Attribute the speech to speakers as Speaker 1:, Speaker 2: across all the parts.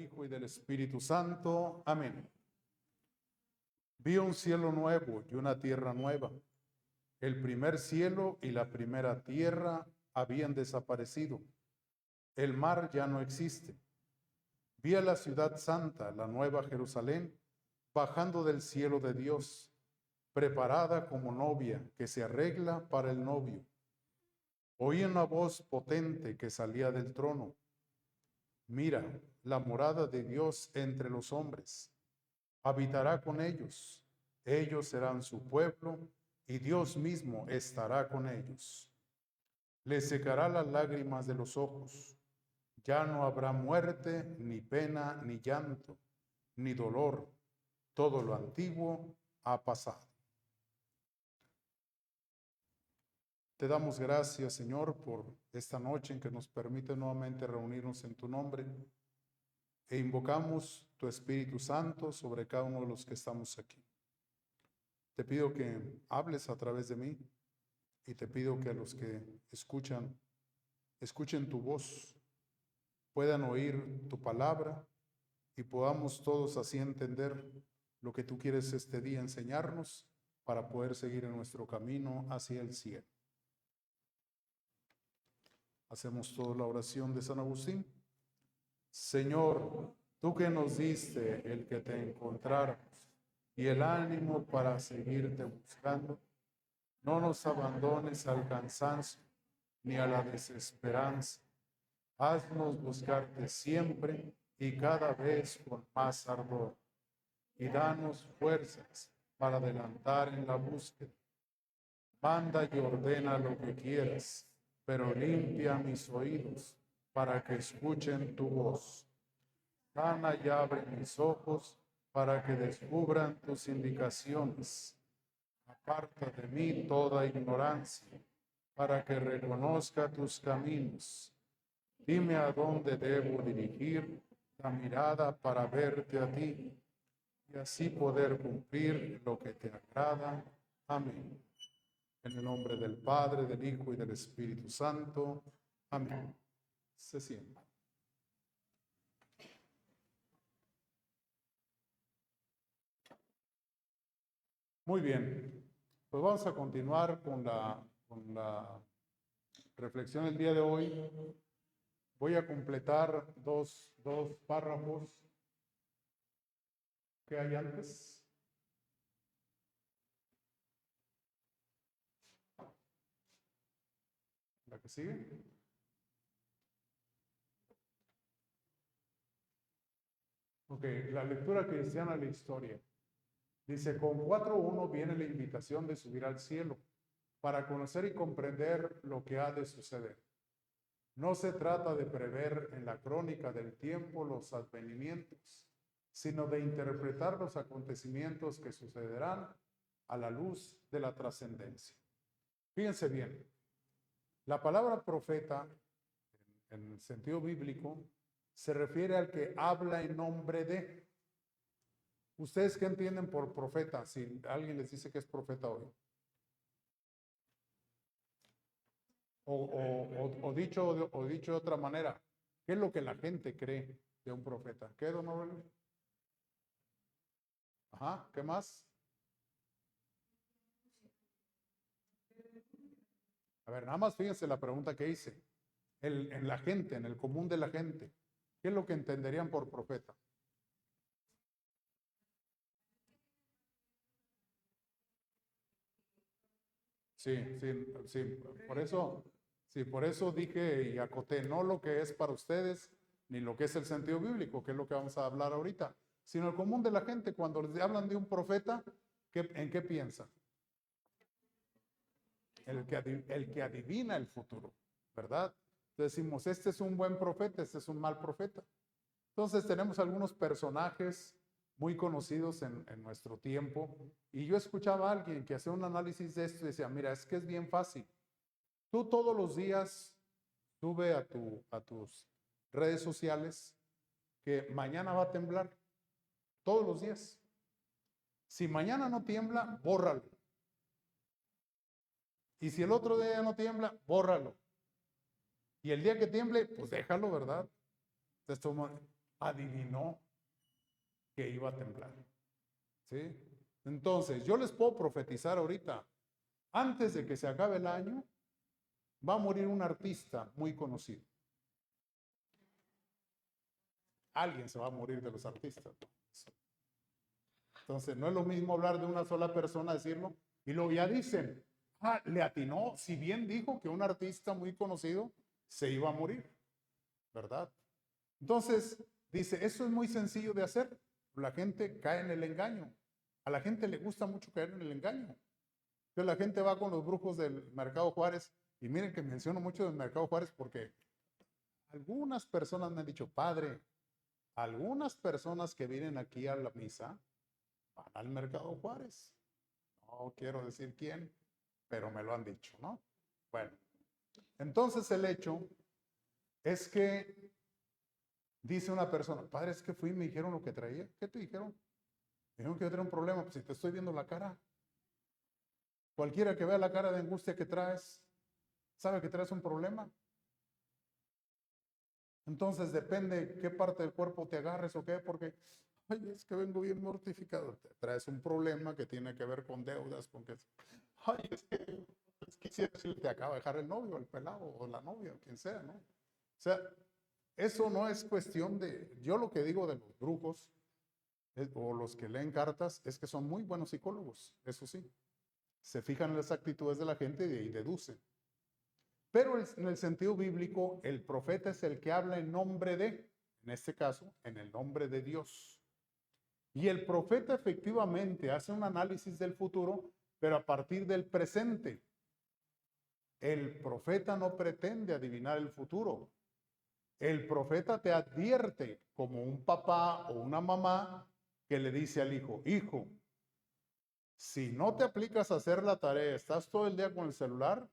Speaker 1: Hijo y del Espíritu Santo. Amén. Vi un cielo nuevo y una tierra nueva. El primer cielo y la primera tierra habían desaparecido. El mar ya no existe. Vi a la ciudad santa, la nueva Jerusalén, bajando del cielo de Dios, preparada como novia que se arregla para el novio. Oí una voz potente que salía del trono. Mira, la morada de Dios entre los hombres. Habitará con ellos. Ellos serán su pueblo y Dios mismo estará con ellos. Les secará las lágrimas de los ojos. Ya no habrá muerte, ni pena, ni llanto, ni dolor. Todo lo antiguo ha pasado. Te damos gracias, Señor, por esta noche en que nos permite nuevamente reunirnos en tu nombre e invocamos tu Espíritu Santo sobre cada uno de los que estamos aquí. Te pido que hables a través de mí y te pido que a los que escuchen tu voz, puedan oír tu palabra y podamos todos así entender lo que tú quieres este día enseñarnos para poder seguir en nuestro camino hacia el cielo. Hacemos toda la oración de San Agustín. Señor, tú que nos diste el que te encontráramos y el ánimo para seguirte buscando, no nos abandones al cansancio ni a la desesperanza. Haznos buscarte siempre y cada vez con más ardor, y danos fuerzas para adelantar en la búsqueda. Manda y ordena lo que quieras, pero limpia mis oídos para que escuchen tu voz. Sana y abre mis ojos para que descubran tus indicaciones. Aparta de mí toda ignorancia, para que reconozca tus caminos. Dime a dónde debo dirigir la mirada para verte a ti, y así poder cumplir lo que te agrada. Amén. En el nombre del Padre, del Hijo y del Espíritu Santo. Amén. Se sienta. Muy bien. Pues vamos a continuar con la reflexión del día de hoy. Voy a completar dos párrafos que hay antes. La que sigue. Ok, la lectura cristiana de la historia. Dice, con 4:1 viene la invitación de subir al cielo para conocer y comprender lo que ha de suceder. No se trata de prever en la crónica del tiempo los advenimientos, sino de interpretar los acontecimientos que sucederán a la luz de la trascendencia. Fíjense bien, la palabra profeta, en el sentido bíblico, se refiere al que habla en nombre de. ¿Ustedes qué entienden por profeta? Si alguien les dice que es profeta hoy. O dicho de otra manera, ¿qué es lo que la gente cree de un profeta? ¿Qué, don Aurelio? Ajá, ¿qué más? A ver, nada más fíjense la pregunta que hice. En la gente, en el común de la gente, ¿qué es lo que entenderían por profeta? Sí, por eso dije y acoté, no lo que es para ustedes, ni lo que es el sentido bíblico, que es lo que vamos a hablar ahorita, sino el común de la gente, cuando les hablan de un profeta, ¿en qué piensan? El que adivina el futuro, ¿verdad? Decimos, este es un buen profeta, este es un mal profeta. Entonces tenemos algunos personajes muy conocidos en nuestro tiempo, y yo escuchaba a alguien que hacía un análisis de esto y decía, mira, es que es bien fácil. Tú todos los días sube a tus redes sociales que mañana va a temblar, todos los días. Si mañana no tiembla, bórralo. Y si el otro día no tiembla, bórralo. Y el día que tiemble, pues déjalo, ¿verdad? adivinó que iba a temblar. ¿Sí? Entonces, yo les puedo profetizar ahorita, antes de que se acabe el año, va a morir un artista muy conocido. Alguien se va a morir de los artistas. Entonces, no es lo mismo hablar de una sola persona, decirlo, y luego ya dicen, le atinó, si bien dijo que un artista muy conocido se iba a morir, ¿verdad? Entonces, dice, eso es muy sencillo de hacer. La gente cae en el engaño. A la gente le gusta mucho caer en el engaño. Entonces, la gente va con los brujos del Mercado Juárez, y miren que menciono mucho del Mercado Juárez porque algunas personas me han dicho, padre, algunas personas que vienen aquí a la misa van al Mercado Juárez. No quiero decir quién, pero me lo han dicho, ¿no? Bueno, entonces el hecho es que dice una persona, padre, es que fui y me dijeron lo que traía. ¿Qué te dijeron? Me dijeron que yo tenía un problema, pues si te estoy viendo la cara. Cualquiera que vea la cara de angustia que traes, sabe que traes un problema. Entonces depende qué parte del cuerpo te agarres o qué, porque, ay, es que vengo bien mortificado. Te traes un problema que tiene que ver con deudas, con que, ay, es que si te acaba de dejar el novio, el pelado, o la novia, o quien sea, ¿no? O sea, eso no es cuestión de, yo lo que digo de los brujos, o los que leen cartas, es que son muy buenos psicólogos, eso sí. Se fijan en las actitudes de la gente y deducen. Pero en el sentido bíblico, el profeta es el que habla en nombre de, en este caso, en el nombre de Dios. Y el profeta efectivamente hace un análisis del futuro, pero a partir del presente. El profeta no pretende adivinar el futuro. El profeta te advierte como un papá o una mamá que le dice al hijo, hijo, si no te aplicas a hacer la tarea, estás todo el día con el celular,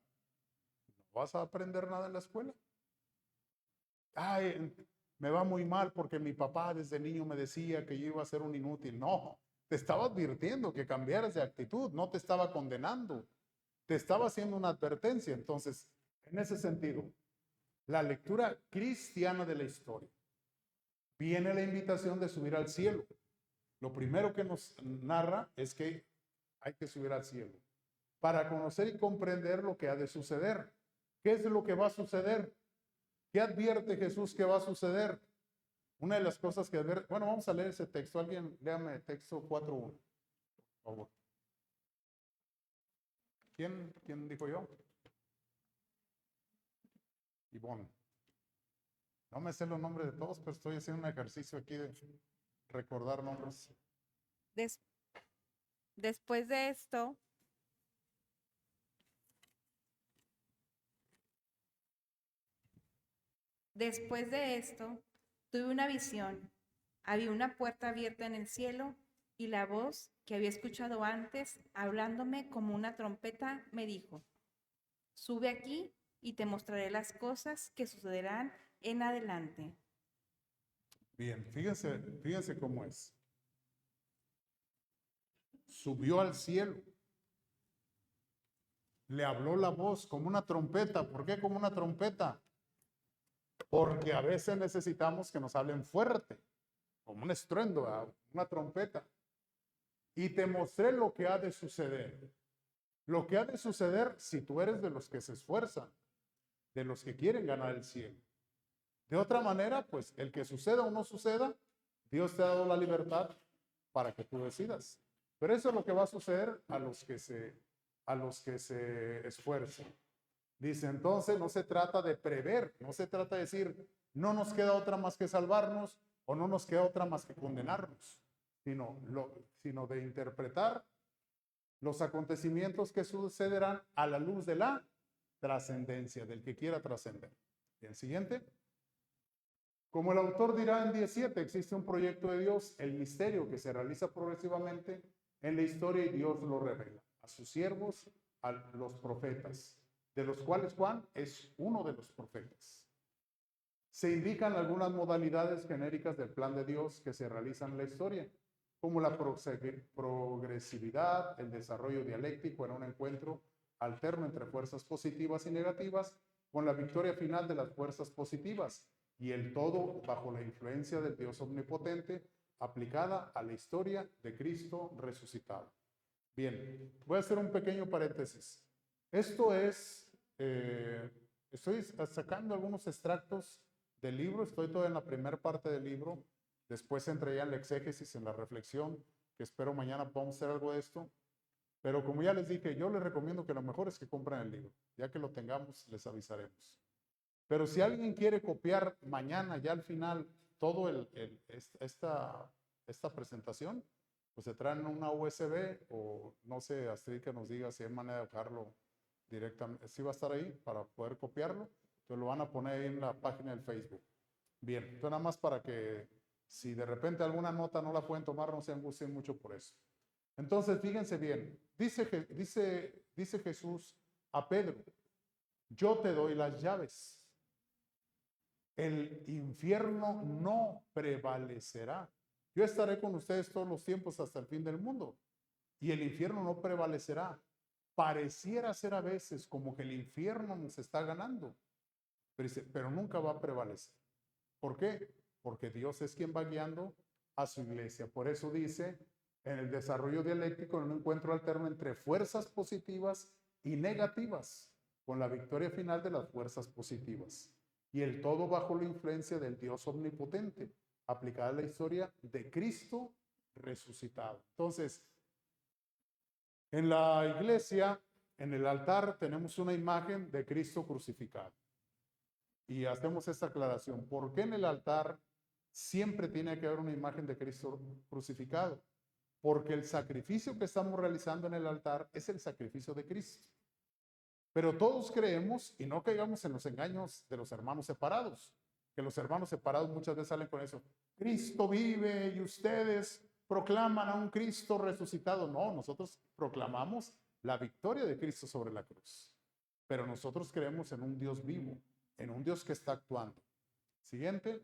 Speaker 1: no vas a aprender nada en la escuela. Ay, me va muy mal porque mi papá desde niño me decía que yo iba a ser un inútil. No, te estaba advirtiendo que cambiaras de actitud, no te estaba condenando, te estaba haciendo una advertencia. Entonces, en ese sentido, la lectura cristiana de la historia, viene la invitación de subir al cielo. Lo primero que nos narra es que hay que subir al cielo para conocer y comprender lo que ha de suceder. ¿Qué es lo que va a suceder? ¿Qué advierte Jesús que va a suceder? Una de las cosas que advierte, bueno, vamos a leer ese texto. Alguien, léame texto 4.1, por favor. ¿Quién dijo yo? Ivonne. No me sé los nombres de todos, pero estoy haciendo un ejercicio aquí de recordar nombres.
Speaker 2: Después de esto, tuve una visión. Había una puerta abierta en el cielo y la voz que había escuchado antes, hablándome como una trompeta, me dijo, sube aquí y te mostraré las cosas que sucederán en adelante.
Speaker 1: Bien, fíjense cómo es. Subió al cielo. Le habló la voz como una trompeta. ¿Por qué como una trompeta? Porque a veces necesitamos que nos hablen fuerte, como un estruendo, una trompeta. Y te mostré lo que ha de suceder. Lo que ha de suceder si tú eres de los que se esfuerzan, de los que quieren ganar el cielo. De otra manera, pues el que suceda o no suceda, Dios te ha dado la libertad para que tú decidas. Pero eso es lo que va a suceder a los que se esfuerzan. Dice, entonces no se trata de prever, no se trata de decir, no nos queda otra más que salvarnos o no nos queda otra más que condenarnos, sino de interpretar los acontecimientos que sucederán a la luz de la trascendencia, del que quiera trascender. Bien, siguiente. Como el autor dirá en 17, existe un proyecto de Dios, el misterio que se realiza progresivamente en la historia y Dios lo revela a sus siervos, a los profetas, de los cuales Juan es uno de los profetas. Se indican algunas modalidades genéricas del plan de Dios que se realizan en la historia, como la progresividad, el desarrollo dialéctico en un encuentro alterno entre fuerzas positivas y negativas, con la victoria final de las fuerzas positivas, y el todo bajo la influencia del Dios omnipotente, aplicada a la historia de Cristo resucitado. Bien, voy a hacer un pequeño paréntesis. Esto es, estoy sacando algunos extractos del libro, estoy todavía en la primera parte del libro, después entré ya en la exégesis, en la reflexión, que espero mañana podamos hacer algo de esto, pero como ya les dije, yo les recomiendo que lo mejor es que compren el libro, ya que lo tengamos les avisaremos. Pero si alguien quiere copiar mañana, ya al final, todo esta presentación, pues se traen una USB o no sé, Astrid que nos diga si hay manera de dejarlo directamente. Sí va a estar ahí para poder copiarlo. Entonces lo van a poner ahí en la página del Facebook. Bien, entonces nada más para que si de repente alguna nota no la pueden tomar, no se angustien mucho por eso. Entonces, fíjense bien, dice Jesús a Pedro, yo te doy las llaves. El infierno no prevalecerá. Yo estaré con ustedes todos los tiempos hasta el fin del mundo. Y el infierno no prevalecerá. Pareciera ser a veces como que el infierno nos está ganando. Pero nunca va a prevalecer. ¿Por qué? Porque Dios es quien va guiando a su iglesia. Por eso dice, en el desarrollo dialéctico, en un encuentro alterno entre fuerzas positivas y negativas, con la victoria final de las fuerzas positivas. Y el todo bajo la influencia del Dios omnipotente, aplicada a la historia de Cristo resucitado. Entonces, en la iglesia, en el altar, tenemos una imagen de Cristo crucificado. Y hacemos esta aclaración. ¿Por qué en el altar siempre tiene que haber una imagen de Cristo crucificado? Porque el sacrificio que estamos realizando en el altar es el sacrificio de Cristo. Pero todos creemos, y no caigamos en los engaños de los hermanos separados, que los hermanos separados muchas veces salen con eso. Cristo vive y ustedes proclaman a un Cristo resucitado. No, nosotros proclamamos la victoria de Cristo sobre la cruz. Pero nosotros creemos en un Dios vivo, en un Dios que está actuando. Siguiente.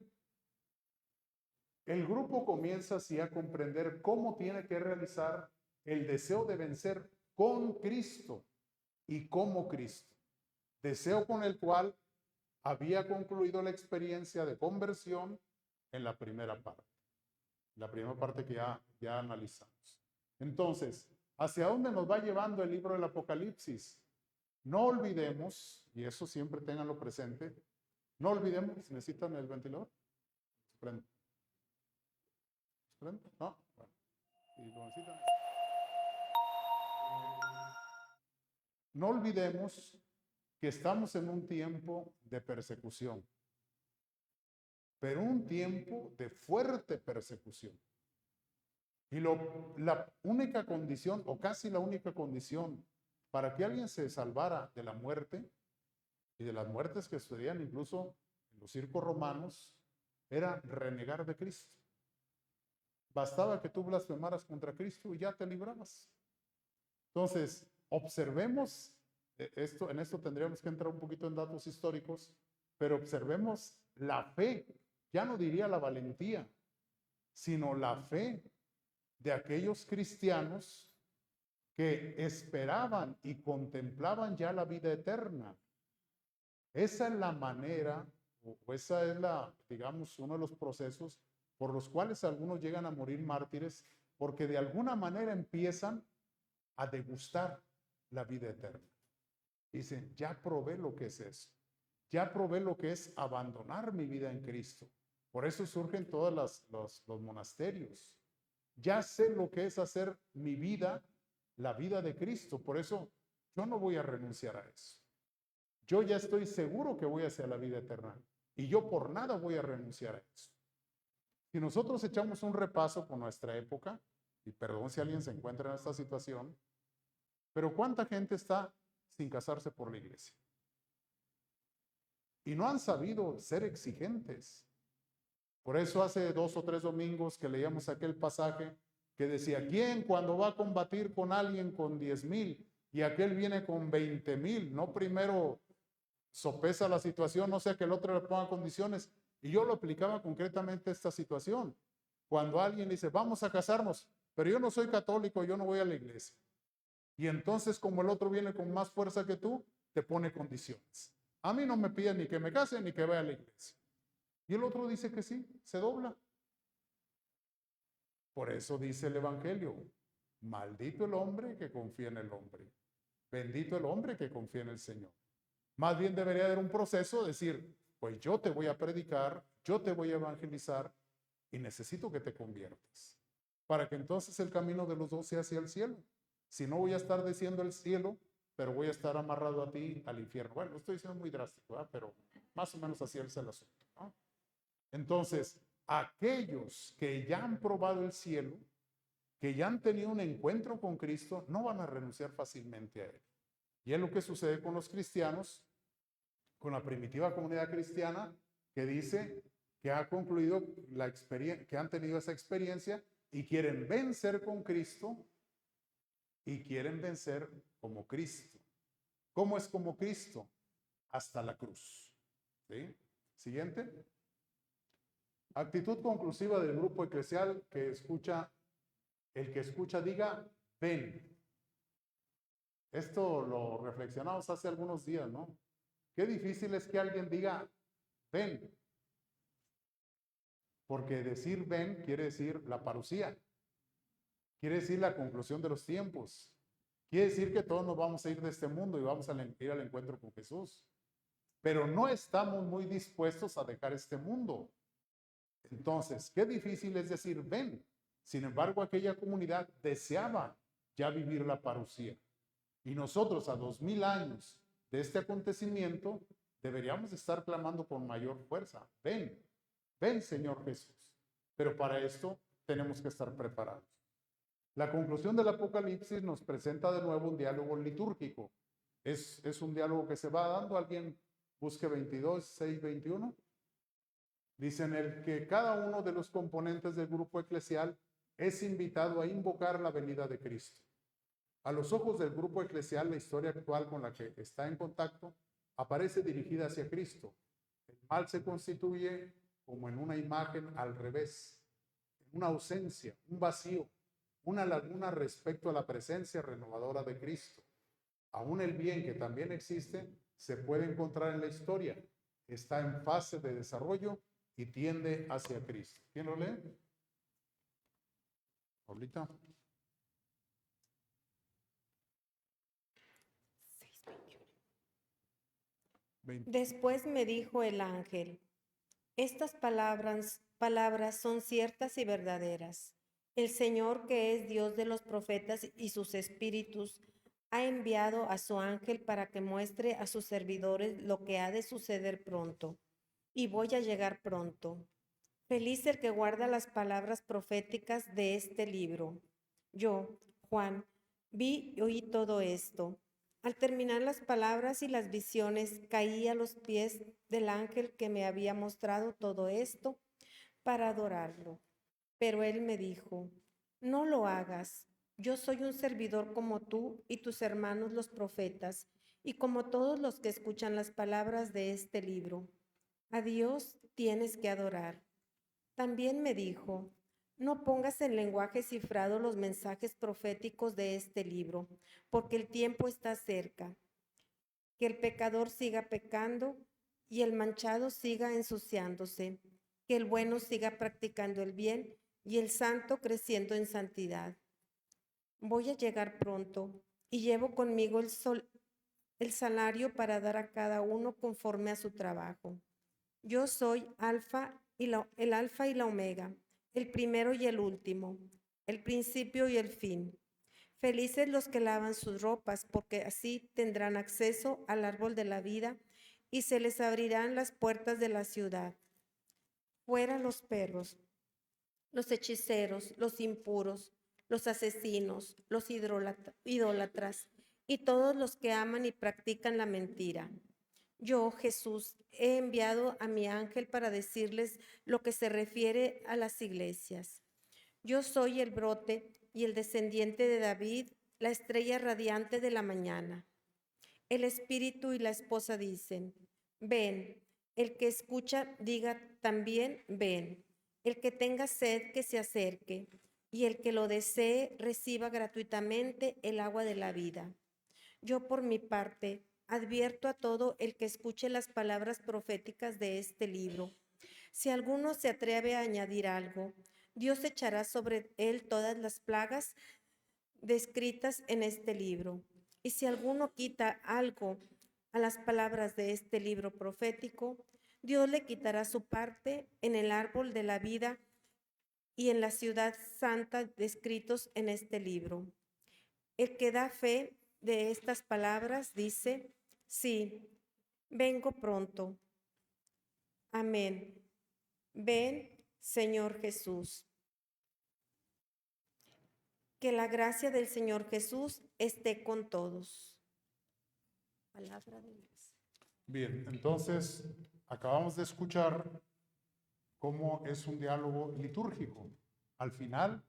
Speaker 1: El grupo comienza así a comprender cómo tiene que realizar el deseo de vencer con Cristo y como Cristo. Deseo con el cual había concluido la experiencia de conversión en la primera parte. La primera parte que ya analizamos. Entonces, ¿hacia dónde nos va llevando el libro del Apocalipsis? No olvidemos, y eso siempre ténganlo presente, no olvidemos, ¿necesitan el ventilador? ¿Prende? ¿Prende? No, bueno. ¿Y lo necesitan? No olvidemos que estamos en un tiempo de persecución, pero un tiempo de fuerte persecución. Y la única condición, o casi la única condición, para que alguien se salvara de la muerte, y de las muertes que sucedían incluso en los circos romanos, era renegar de Cristo. Bastaba que tú blasfemaras contra Cristo y ya te librabas. Entonces, observemos esto, en esto tendríamos que entrar un poquito en datos históricos, pero observemos la fe, ya no diría la valentía, sino la fe de aquellos cristianos que esperaban y contemplaban ya la vida eterna. Esa es la manera, o esa es digamos, uno de los procesos por los cuales algunos llegan a morir mártires, porque de alguna manera empiezan a degustar la vida eterna. Dicen, ya probé lo que es eso. Ya probé lo que es abandonar mi vida en Cristo. Por eso surgen todos los monasterios. Ya sé lo que es hacer mi vida, la vida de Cristo. Por eso yo no voy a renunciar a eso. Yo ya estoy seguro que voy hacia la vida eterna. Y yo por nada voy a renunciar a eso. Si nosotros echamos un repaso por nuestra época, y perdón si alguien se encuentra en esta situación, pero ¿cuánta gente está sin casarse por la iglesia? Y no han sabido ser exigentes. Por eso hace 2 o 3 domingos que leíamos aquel pasaje que decía, ¿quién cuando va a combatir con alguien con 10,000 y aquel viene con 20,000? No primero sopesa la situación, no sea que el otro le ponga condiciones. Y yo lo aplicaba concretamente a esta situación. Cuando alguien dice, vamos a casarnos, pero yo no soy católico, yo no voy a la iglesia. Y entonces, como el otro viene con más fuerza que tú, te pone condiciones. A mí no me piden ni que me case ni que vaya a la iglesia. Y el otro dice que sí, se dobla. Por eso dice el Evangelio, maldito el hombre que confía en el hombre, bendito el hombre que confía en el Señor. Más bien debería haber un proceso de decir, pues yo te voy a predicar, yo te voy a evangelizar y necesito que te conviertas, para que entonces el camino de los dos sea hacia el cielo. Si no, voy a estar diciendo el cielo, pero voy a estar amarrado a ti al infierno. Bueno, lo estoy diciendo muy drástico, ¿verdad? Pero más o menos así es el asunto, ¿no? Entonces, aquellos que ya han probado el cielo, que ya han tenido un encuentro con Cristo, no van a renunciar fácilmente a él. Y es lo que sucede con los cristianos, con la primitiva comunidad cristiana, que dice que ha concluido la experiencia, que han tenido esa experiencia y quieren vencer con Cristo y quieren vencer como Cristo. ¿Cómo es como Cristo? Hasta la cruz. ¿Sí? Siguiente. Actitud conclusiva del grupo eclesial que escucha, el que escucha diga, ven. Esto lo reflexionamos hace algunos días, ¿no? Qué difícil es que alguien diga, ven. Porque decir ven quiere decir la parucía. Quiere decir la conclusión de los tiempos. Quiere decir que todos nos vamos a ir de este mundo y vamos a ir al encuentro con Jesús. Pero no estamos muy dispuestos a dejar este mundo. Entonces, qué difícil es decir ven. Sin embargo, aquella comunidad deseaba ya vivir la parucía. Y nosotros a 2000 años de este acontecimiento deberíamos estar clamando con mayor fuerza. Ven, ven Señor Jesús. Pero para esto tenemos que estar preparados. La conclusión del Apocalipsis nos presenta de nuevo un diálogo litúrgico. Es un diálogo que se va dando. Alguien busque 22, 6, 21. Dicen el que cada uno de los componentes del grupo eclesial es invitado a invocar la venida de Cristo. A los ojos del grupo eclesial, la historia actual con la que está en contacto aparece dirigida hacia Cristo. El mal se constituye como en una imagen al revés, una ausencia, un vacío, una laguna respecto a la presencia renovadora de Cristo. Aún el bien que también existe se puede encontrar en la historia. Está en fase de desarrollo y tiende hacia Cristo. ¿Quién lo lee? Paulita.
Speaker 3: Después me dijo el ángel, estas palabras son ciertas y verdaderas. El Señor, que es Dios de los profetas y sus espíritus, ha enviado a su ángel para que muestre a sus servidores lo que ha de suceder pronto. Y voy a llegar pronto. Feliz el que guarda las palabras proféticas de este libro. Yo, Juan, vi y oí todo esto. Al terminar las palabras y las visiones, caí a los pies del ángel que me había mostrado todo esto para adorarlo. Pero él me dijo, no lo hagas. Yo soy un servidor como tú y tus hermanos los profetas, y como todos los que escuchan las palabras de este libro. A Dios tienes que adorar. También me dijo, no pongas en lenguaje cifrado los mensajes proféticos de este libro, porque el tiempo está cerca. Que el pecador siga pecando y el manchado siga ensuciándose. Que el bueno siga practicando el bien y el santo creciendo en santidad. Voy a llegar pronto y llevo conmigo el salario para dar a cada uno conforme a su trabajo. Yo soy el alfa y la omega, el primero y el último, el principio y el fin. Felices los que lavan sus ropas, porque así tendrán acceso al árbol de la vida y se les abrirán las puertas de la ciudad. Fuera los perros, los hechiceros, los impuros, los asesinos, los idólatras y todos los que aman y practican la mentira. Yo, Jesús, he enviado a mi ángel para decirles lo que se refiere a las iglesias. Yo soy el brote y el descendiente de David, la estrella radiante de la mañana. El espíritu y la esposa dicen, ven. El que escucha diga también, ven. El que tenga sed, que se acerque. Y el que lo desee, reciba gratuitamente el agua de la vida. Yo, por mi parte, advierto a todo el que escuche las palabras proféticas de este libro. Si alguno se atreve a añadir algo, Dios echará sobre él todas las plagas descritas en este libro. Y si alguno quita algo a las palabras de este libro profético, Dios le quitará su parte en el árbol de la vida y en la ciudad santa descritos en este libro. El que da fe de estas palabras dice, sí, vengo pronto. Amén. Ven, Señor Jesús. Que la gracia del Señor Jesús esté con todos. Palabra de Dios.
Speaker 1: Bien, entonces acabamos de escuchar cómo es un diálogo litúrgico. Al final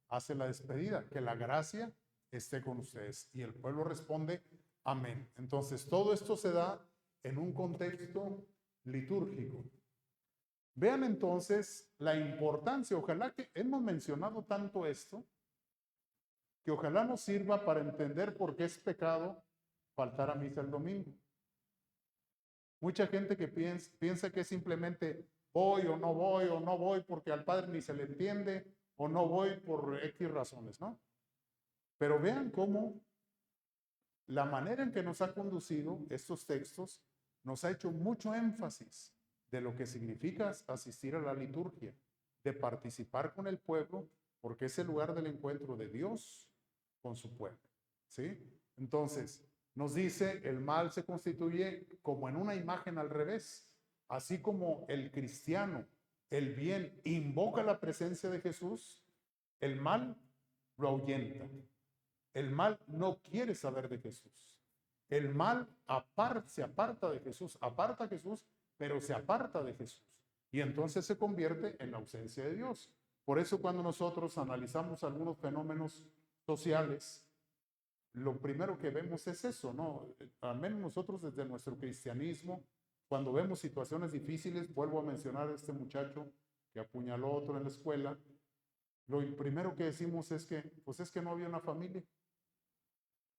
Speaker 1: hace la despedida, que la gracia esté con ustedes. Y el pueblo responde, amén. Entonces todo esto se da en un contexto litúrgico. Vean entonces la importancia, ojalá que hemos mencionado tanto esto, que ojalá nos sirva para entender por qué es pecado faltar a misa el domingo. Mucha gente que piensa que simplemente voy o no voy porque al padre ni se le entiende o no voy por X razones, ¿no? Pero vean cómo la manera en que nos ha conducido estos textos nos ha hecho mucho énfasis de lo que significa asistir a la liturgia, de participar con el pueblo, porque es el lugar del encuentro de Dios con su pueblo, ¿sí? Entonces, nos dice, el mal se constituye como en una imagen al revés, así como el cristiano, el bien, invoca la presencia de Jesús, el mal lo ahuyenta. El mal no quiere saber de Jesús. El mal se aparta de Jesús, aparta a Jesús, pero se aparta de Jesús. Y entonces se convierte en la ausencia de Dios. Por eso cuando nosotros analizamos algunos fenómenos sociales, lo primero que vemos es eso, ¿no? Al menos nosotros desde nuestro cristianismo, cuando vemos situaciones difíciles, vuelvo a mencionar a este muchacho que apuñaló a otro en la escuela, lo primero que decimos es que, pues es que no había una familia,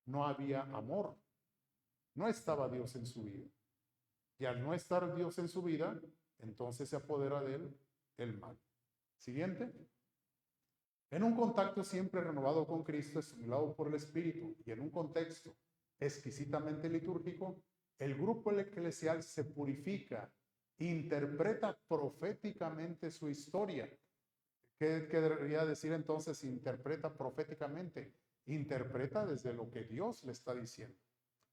Speaker 1: no había amor, no estaba Dios en su vida. Y al no estar Dios en su vida, entonces se apodera de él el mal. Siguiente. En un contacto siempre renovado con Cristo, estimulado por el Espíritu, y en un contexto exquisitamente litúrgico, el grupo eclesial se purifica, interpreta proféticamente su historia. ¿Qué debería decir entonces interpreta proféticamente? Interpreta desde lo que Dios le está diciendo.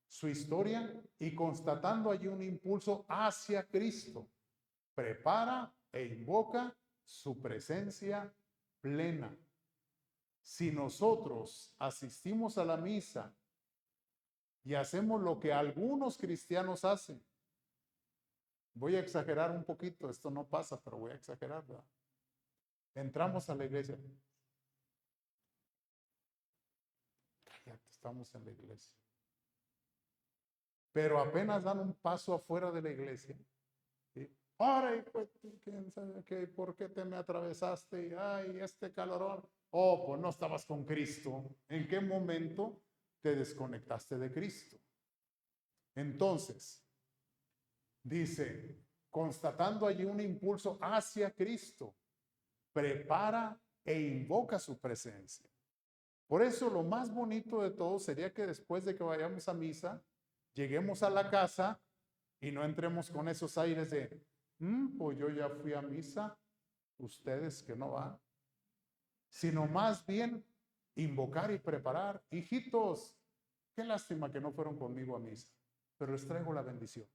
Speaker 1: Su historia y constatando allí un impulso hacia Cristo, prepara e invoca su presencia plena. Si nosotros asistimos a la misa y hacemos lo que algunos cristianos hacen, voy a exagerar un poquito, esto no pasa, pero voy a exagerar, ¿verdad? Entramos a la iglesia. Cállate, estamos en la iglesia. Pero apenas dan un paso afuera de la iglesia. ¿Sí? Ahora, pues, ¿quién sabe qué? ¿Por qué te me atravesaste? Ay, este calorón. Oh, pues no estabas con Cristo. ¿En qué momento te desconectaste de Cristo? Entonces, dice, constatando allí un impulso hacia Cristo, prepara e invoca su presencia. Por eso lo más bonito de todo sería que después de que vayamos a misa, lleguemos a la casa y no entremos con esos aires de, pues yo ya fui a misa, ustedes que no van, sino más bien invocar y preparar. Hijitos, qué lástima que no fueron conmigo a misa, pero les traigo la bendición.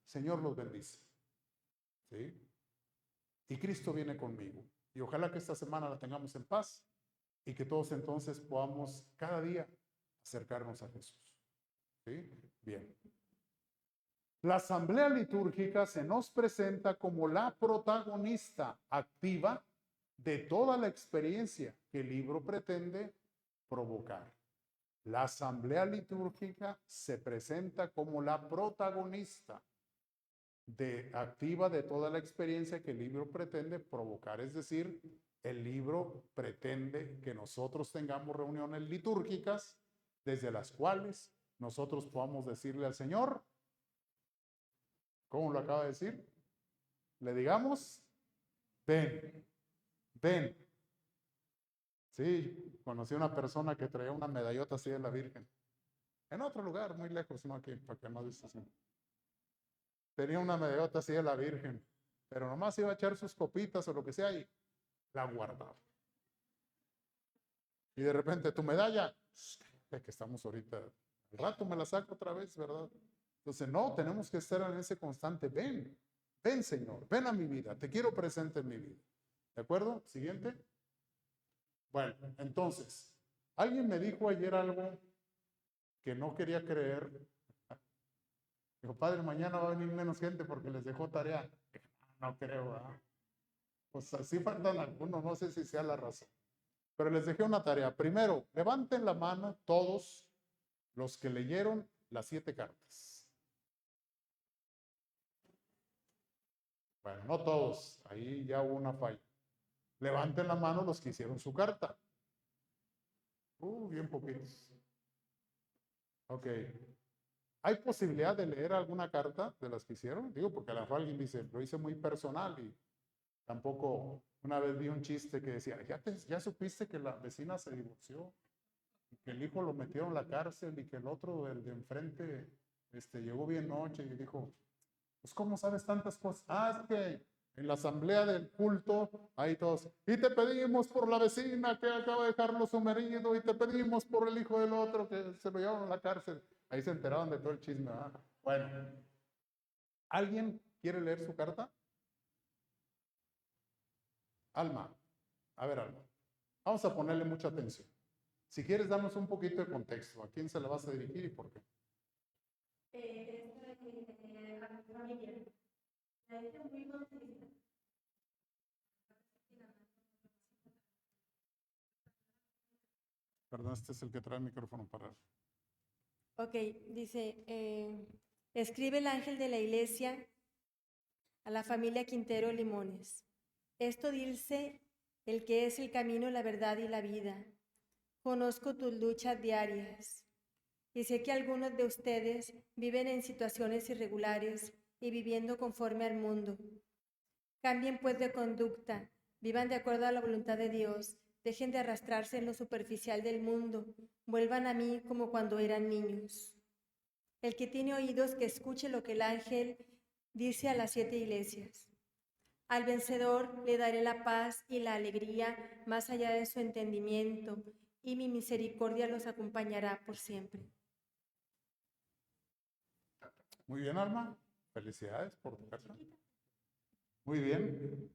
Speaker 1: Señor los bendice. ¿Sí? Y Cristo viene conmigo. Y ojalá que esta semana la tengamos en paz y que todos entonces podamos cada día acercarnos a Jesús. ¿Sí? Bien. La asamblea litúrgica se nos presenta como la protagonista activa de toda la experiencia que el libro pretende provocar. La asamblea litúrgica se presenta como la protagonista activa de toda la experiencia que el libro pretende provocar. Es decir, el libro pretende que nosotros tengamos reuniones litúrgicas desde las cuales nosotros podamos decirle al Señor, ¿cómo lo acaba de decir? le digamos, ven, ven. Sí, conocí a una persona que traía una medallota así de la Virgen. En otro lugar, muy lejos, no aquí, para que no dices así. Tenía una medallota así de la Virgen, pero nomás iba a echar sus copitas o lo que sea y la guardaba. Y de repente, tu medalla, de que estamos ahorita, al rato me la saco otra vez, ¿verdad? Entonces, no, tenemos que estar en ese constante, ven, ven Señor, ven a mi vida, te quiero presente en mi vida. ¿De acuerdo? Siguiente. Bueno, entonces, alguien me dijo ayer algo que no quería creer. Dijo, padre, mañana va a venir menos gente porque les dejó tarea. No creo, ¿verdad? Pues así faltan algunos, no sé si sea la razón. Pero les dejé una tarea. Primero, levanten la mano todos los que leyeron las 7 cartas. Bueno, no todos, ahí ya hubo una falla. Levanten la mano los que hicieron su carta. Bien poquitos. Ok. ¿Hay posibilidad de leer alguna carta de las que hicieron? Digo, porque a lo mejor alguien dice, lo hice muy personal y tampoco. Una vez vi un chiste que decía, ya supiste que la vecina se divorció, y que el hijo lo metieron a la cárcel y que el otro, el de enfrente, llegó bien noche y dijo, pues ¿cómo sabes tantas cosas? Es que en la asamblea del culto, ahí todos, y te pedimos por la vecina que acaba de dejarlo su marido, y te pedimos por el hijo del otro que se lo llevaron a la cárcel. Ahí se enteraron de todo el chisme, ¿verdad? Bueno, ¿alguien quiere leer su carta? Alma, a ver, Alma, vamos a ponerle mucha atención. Si quieres, damos un poquito de contexto. ¿A quién se la vas a dirigir y por qué? Perdón, este es el que trae el micrófono para...
Speaker 3: Ok, dice, escribe el ángel de la iglesia a la familia Quintero Limones. Esto dice el que es el camino, la verdad y la vida. Conozco tus luchas diarias y sé que algunos de ustedes viven en situaciones irregulares y viviendo conforme al mundo. Cambien pues de conducta, vivan de acuerdo a la voluntad de Dios, dejen de arrastrarse en lo superficial del mundo, vuelvan a mí como cuando eran niños. El que tiene oídos que escuche lo que el ángel dice a las 7 iglesias. Al vencedor le daré la paz y la alegría más allá de su entendimiento, y mi misericordia los acompañará por siempre.
Speaker 1: Muy bien, Alma. Felicidades por tu carta. Muy bien.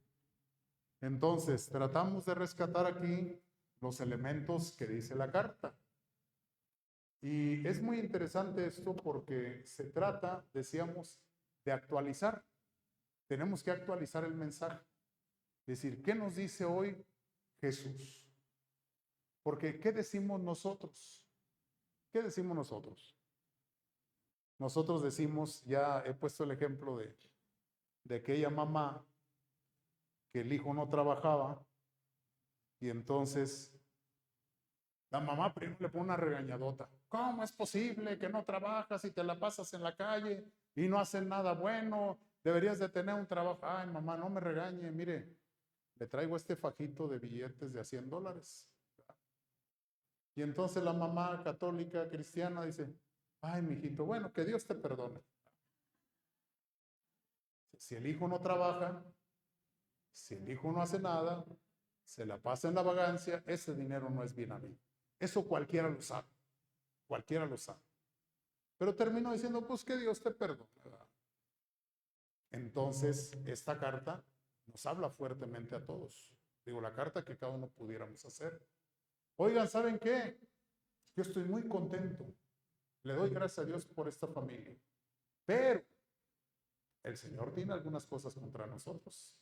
Speaker 1: Entonces, tratamos de rescatar aquí los elementos que dice la carta. Y es muy interesante esto porque se trata, decíamos, de actualizar. Tenemos que actualizar el mensaje. Es decir, ¿qué nos dice hoy Jesús? Porque ¿qué decimos nosotros? ¿Qué decimos nosotros? Nosotros decimos, ya he puesto el ejemplo de aquella mamá que el hijo no trabajaba y entonces la mamá primero le pone una regañadota. ¿Cómo es posible que no trabajas y te la pasas en la calle y no haces nada bueno? Deberías de tener un trabajo. Ay, mamá, no me regañe, mire, le traigo este fajito de billetes de $100. Y entonces la mamá católica cristiana dice, ay, mijito, bueno, que Dios te perdone. Si el hijo no trabaja, si el hijo no hace nada, se la pasa en la vagancia, ese dinero no es bien habido. Eso cualquiera lo sabe, cualquiera lo sabe. Pero terminó diciendo, pues que Dios te perdone. Entonces, esta carta nos habla fuertemente a todos. Digo, la carta que cada uno pudiéramos hacer. Oigan, ¿saben qué? Yo estoy muy contento. Le doy gracias a Dios por esta familia. Pero el Señor tiene algunas cosas contra nosotros.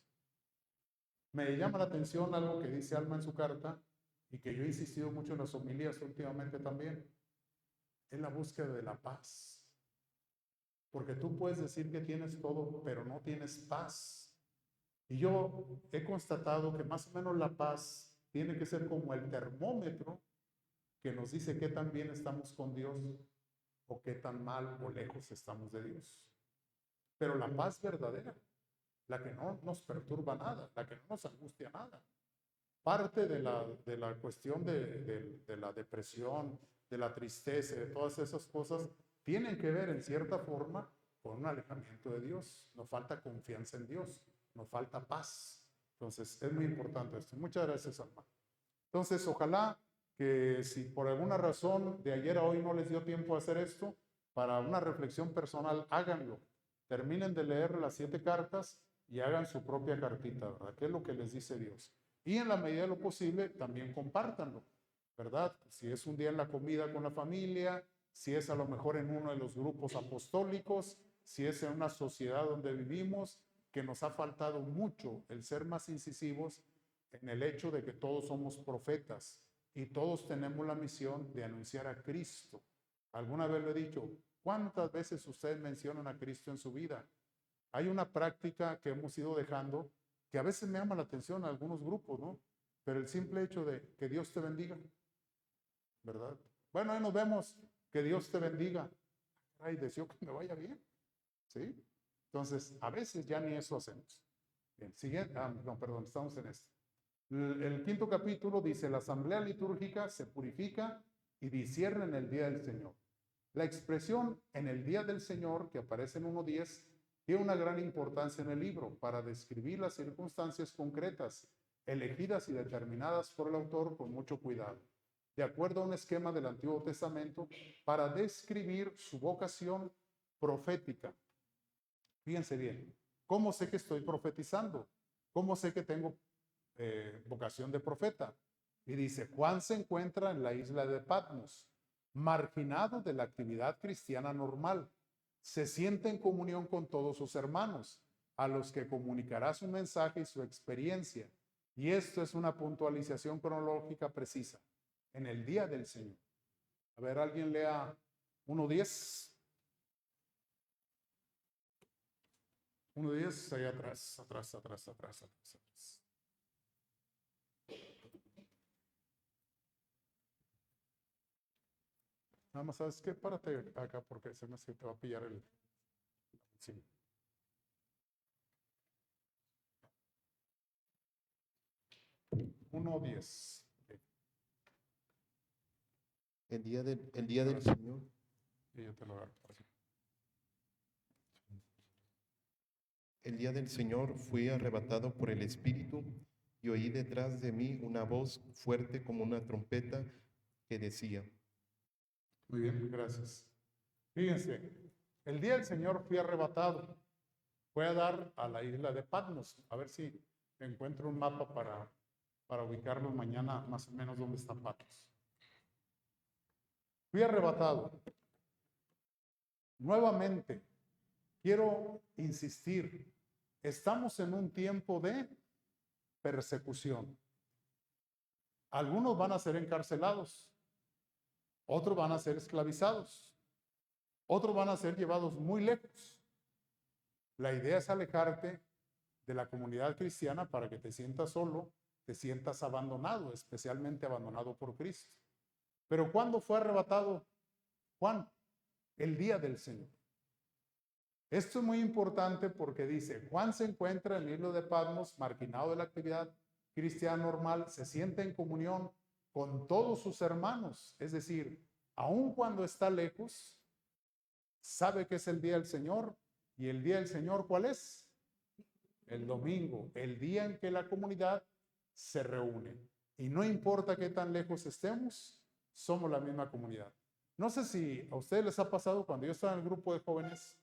Speaker 1: Me llama la atención algo que dice Alma en su carta y que yo he insistido mucho en las homilías últimamente también. Es la búsqueda de la paz. Porque tú puedes decir que tienes todo, pero no tienes paz. Y yo he constatado que más o menos la paz tiene que ser como el termómetro que nos dice qué tan bien estamos con Dios o qué tan mal o lejos estamos de Dios. Pero la paz verdadera la que no nos perturba nada, la que no nos angustia nada. Parte de la cuestión de la depresión, de la tristeza, de todas esas cosas, tienen que ver en cierta forma con un alejamiento de Dios. Nos falta confianza en Dios, nos falta paz. Entonces, es muy importante esto. Muchas gracias, hermano. Entonces, ojalá que si por alguna razón de ayer a hoy no les dio tiempo a hacer esto, para una reflexión personal, háganlo. Terminen de leer las 7 cartas y hagan su propia cartita, ¿verdad? ¿Qué es lo que les dice Dios? Y en la medida de lo posible, también compártanlo, ¿verdad? Si es un día en la comida con la familia, si es a lo mejor en uno de los grupos apostólicos, si es en una sociedad donde vivimos, que nos ha faltado mucho el ser más incisivos en el hecho de que todos somos profetas y todos tenemos la misión de anunciar a Cristo. Alguna vez lo he dicho, ¿cuántas veces ustedes mencionan a Cristo en su vida? Hay una práctica que hemos ido dejando que a veces me llama la atención a algunos grupos, ¿no? Pero el simple hecho de que Dios te bendiga, ¿verdad? Bueno, ahí nos vemos, que Dios te bendiga. Ay, deseo que me vaya bien, ¿sí? Entonces, a veces ya ni eso hacemos. Bien, siguiente, no, perdón, estamos en esto. El 5º capítulo dice, la asamblea litúrgica se purifica y discierne en el día del Señor. La expresión en el día del Señor, que aparece en 1:10, tiene una gran importancia en el libro para describir las circunstancias concretas, elegidas y determinadas por el autor con mucho cuidado, de acuerdo a un esquema del Antiguo Testamento, para describir su vocación profética. Fíjense bien, ¿cómo sé que estoy profetizando? ¿Cómo sé que tengo vocación de profeta? Y dice, Juan se encuentra en la isla de Patmos, marginado de la actividad cristiana normal. Se siente en comunión con todos sus hermanos, a los que comunicará su mensaje y su experiencia. Y esto es una puntualización cronológica precisa, en el día del Señor. A ver, alguien lea 1:10. 1:10, ahí atrás. Nada más, ¿sabes qué? Párate acá porque se me hace que te va a pillar el... Sí. Uno 10.
Speaker 4: El día del Señor.
Speaker 1: Y yo te lo agarro. Así.
Speaker 4: El día del Señor fui arrebatado por el Espíritu y oí detrás de mí una voz fuerte como una trompeta que decía.
Speaker 1: Muy bien, gracias. Fíjense, el día del Señor fui arrebatado. Voy a dar a la isla de Patmos. A ver si encuentro un mapa para ubicarlo mañana más o menos dónde está Patmos. Fui arrebatado. Nuevamente, quiero insistir, estamos en un tiempo de persecución. Algunos van a ser encarcelados, otros van a ser esclavizados, otros van a ser llevados muy lejos. La idea es alejarte de la comunidad cristiana para que te sientas solo, te sientas abandonado, especialmente abandonado por Cristo. Pero ¿cuándo fue arrebatado Juan? El día del Señor. Esto es muy importante porque dice, Juan se encuentra en el isla de Patmos, marginado de la actividad cristiana normal, se siente en comunión con todos sus hermanos, es decir, aun cuando está lejos, sabe que es el día del Señor. ¿Y el día del Señor cuál es? El domingo, el día en que la comunidad se reúne. Y no importa qué tan lejos estemos, somos la misma comunidad. No sé si a ustedes les ha pasado, cuando yo estaba en el grupo de jóvenes,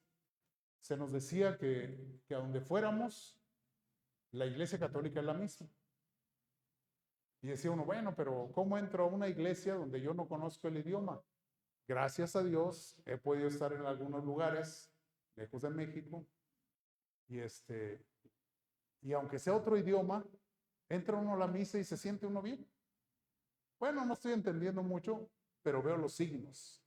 Speaker 1: se nos decía que a donde fuéramos, la iglesia católica es la misma. Y decía uno, bueno, pero ¿cómo entro a una iglesia donde yo no conozco el idioma? Gracias a Dios, he podido estar en algunos lugares, lejos de México, y aunque sea otro idioma, entra uno a la misa y se siente uno bien. Bueno, no estoy entendiendo mucho, pero veo los signos,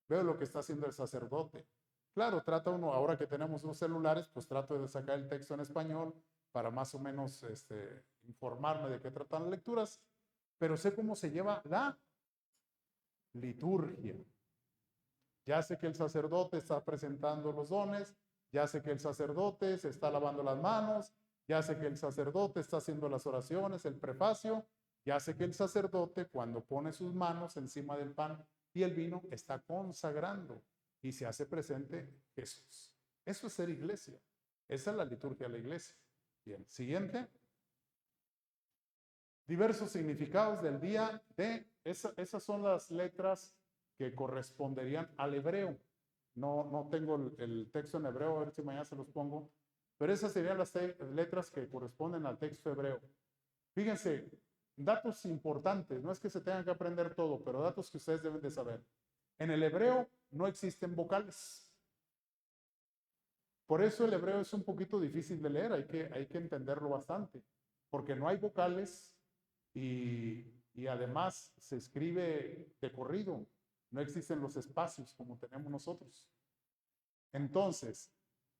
Speaker 1: veo lo que está haciendo el sacerdote. Claro, trata uno, ahora que tenemos los celulares, pues trato de sacar el texto en español para más o menos informarme de qué tratan las lecturas, pero sé cómo se lleva la liturgia. Ya sé que el sacerdote está presentando los dones, ya sé que el sacerdote se está lavando las manos, ya sé que el sacerdote está haciendo las oraciones, el prefacio, ya sé que el sacerdote cuando pone sus manos encima del pan y el vino está consagrando y se hace presente Jesús. Eso es ser iglesia. Esa es la liturgia de la iglesia. Bien, siguiente. Diversos significados del día de, esas son las letras que corresponderían al hebreo. No tengo el texto en hebreo, a ver si mañana se los pongo, pero esas serían las letras que corresponden al texto hebreo. Fíjense, datos importantes, no es que se tengan que aprender todo, pero datos que ustedes deben de saber. En el hebreo no existen vocales. Por eso el hebreo es un poquito difícil de leer, hay que entenderlo bastante, porque no hay vocales y además se escribe de corrido, no existen los espacios como tenemos nosotros. Entonces,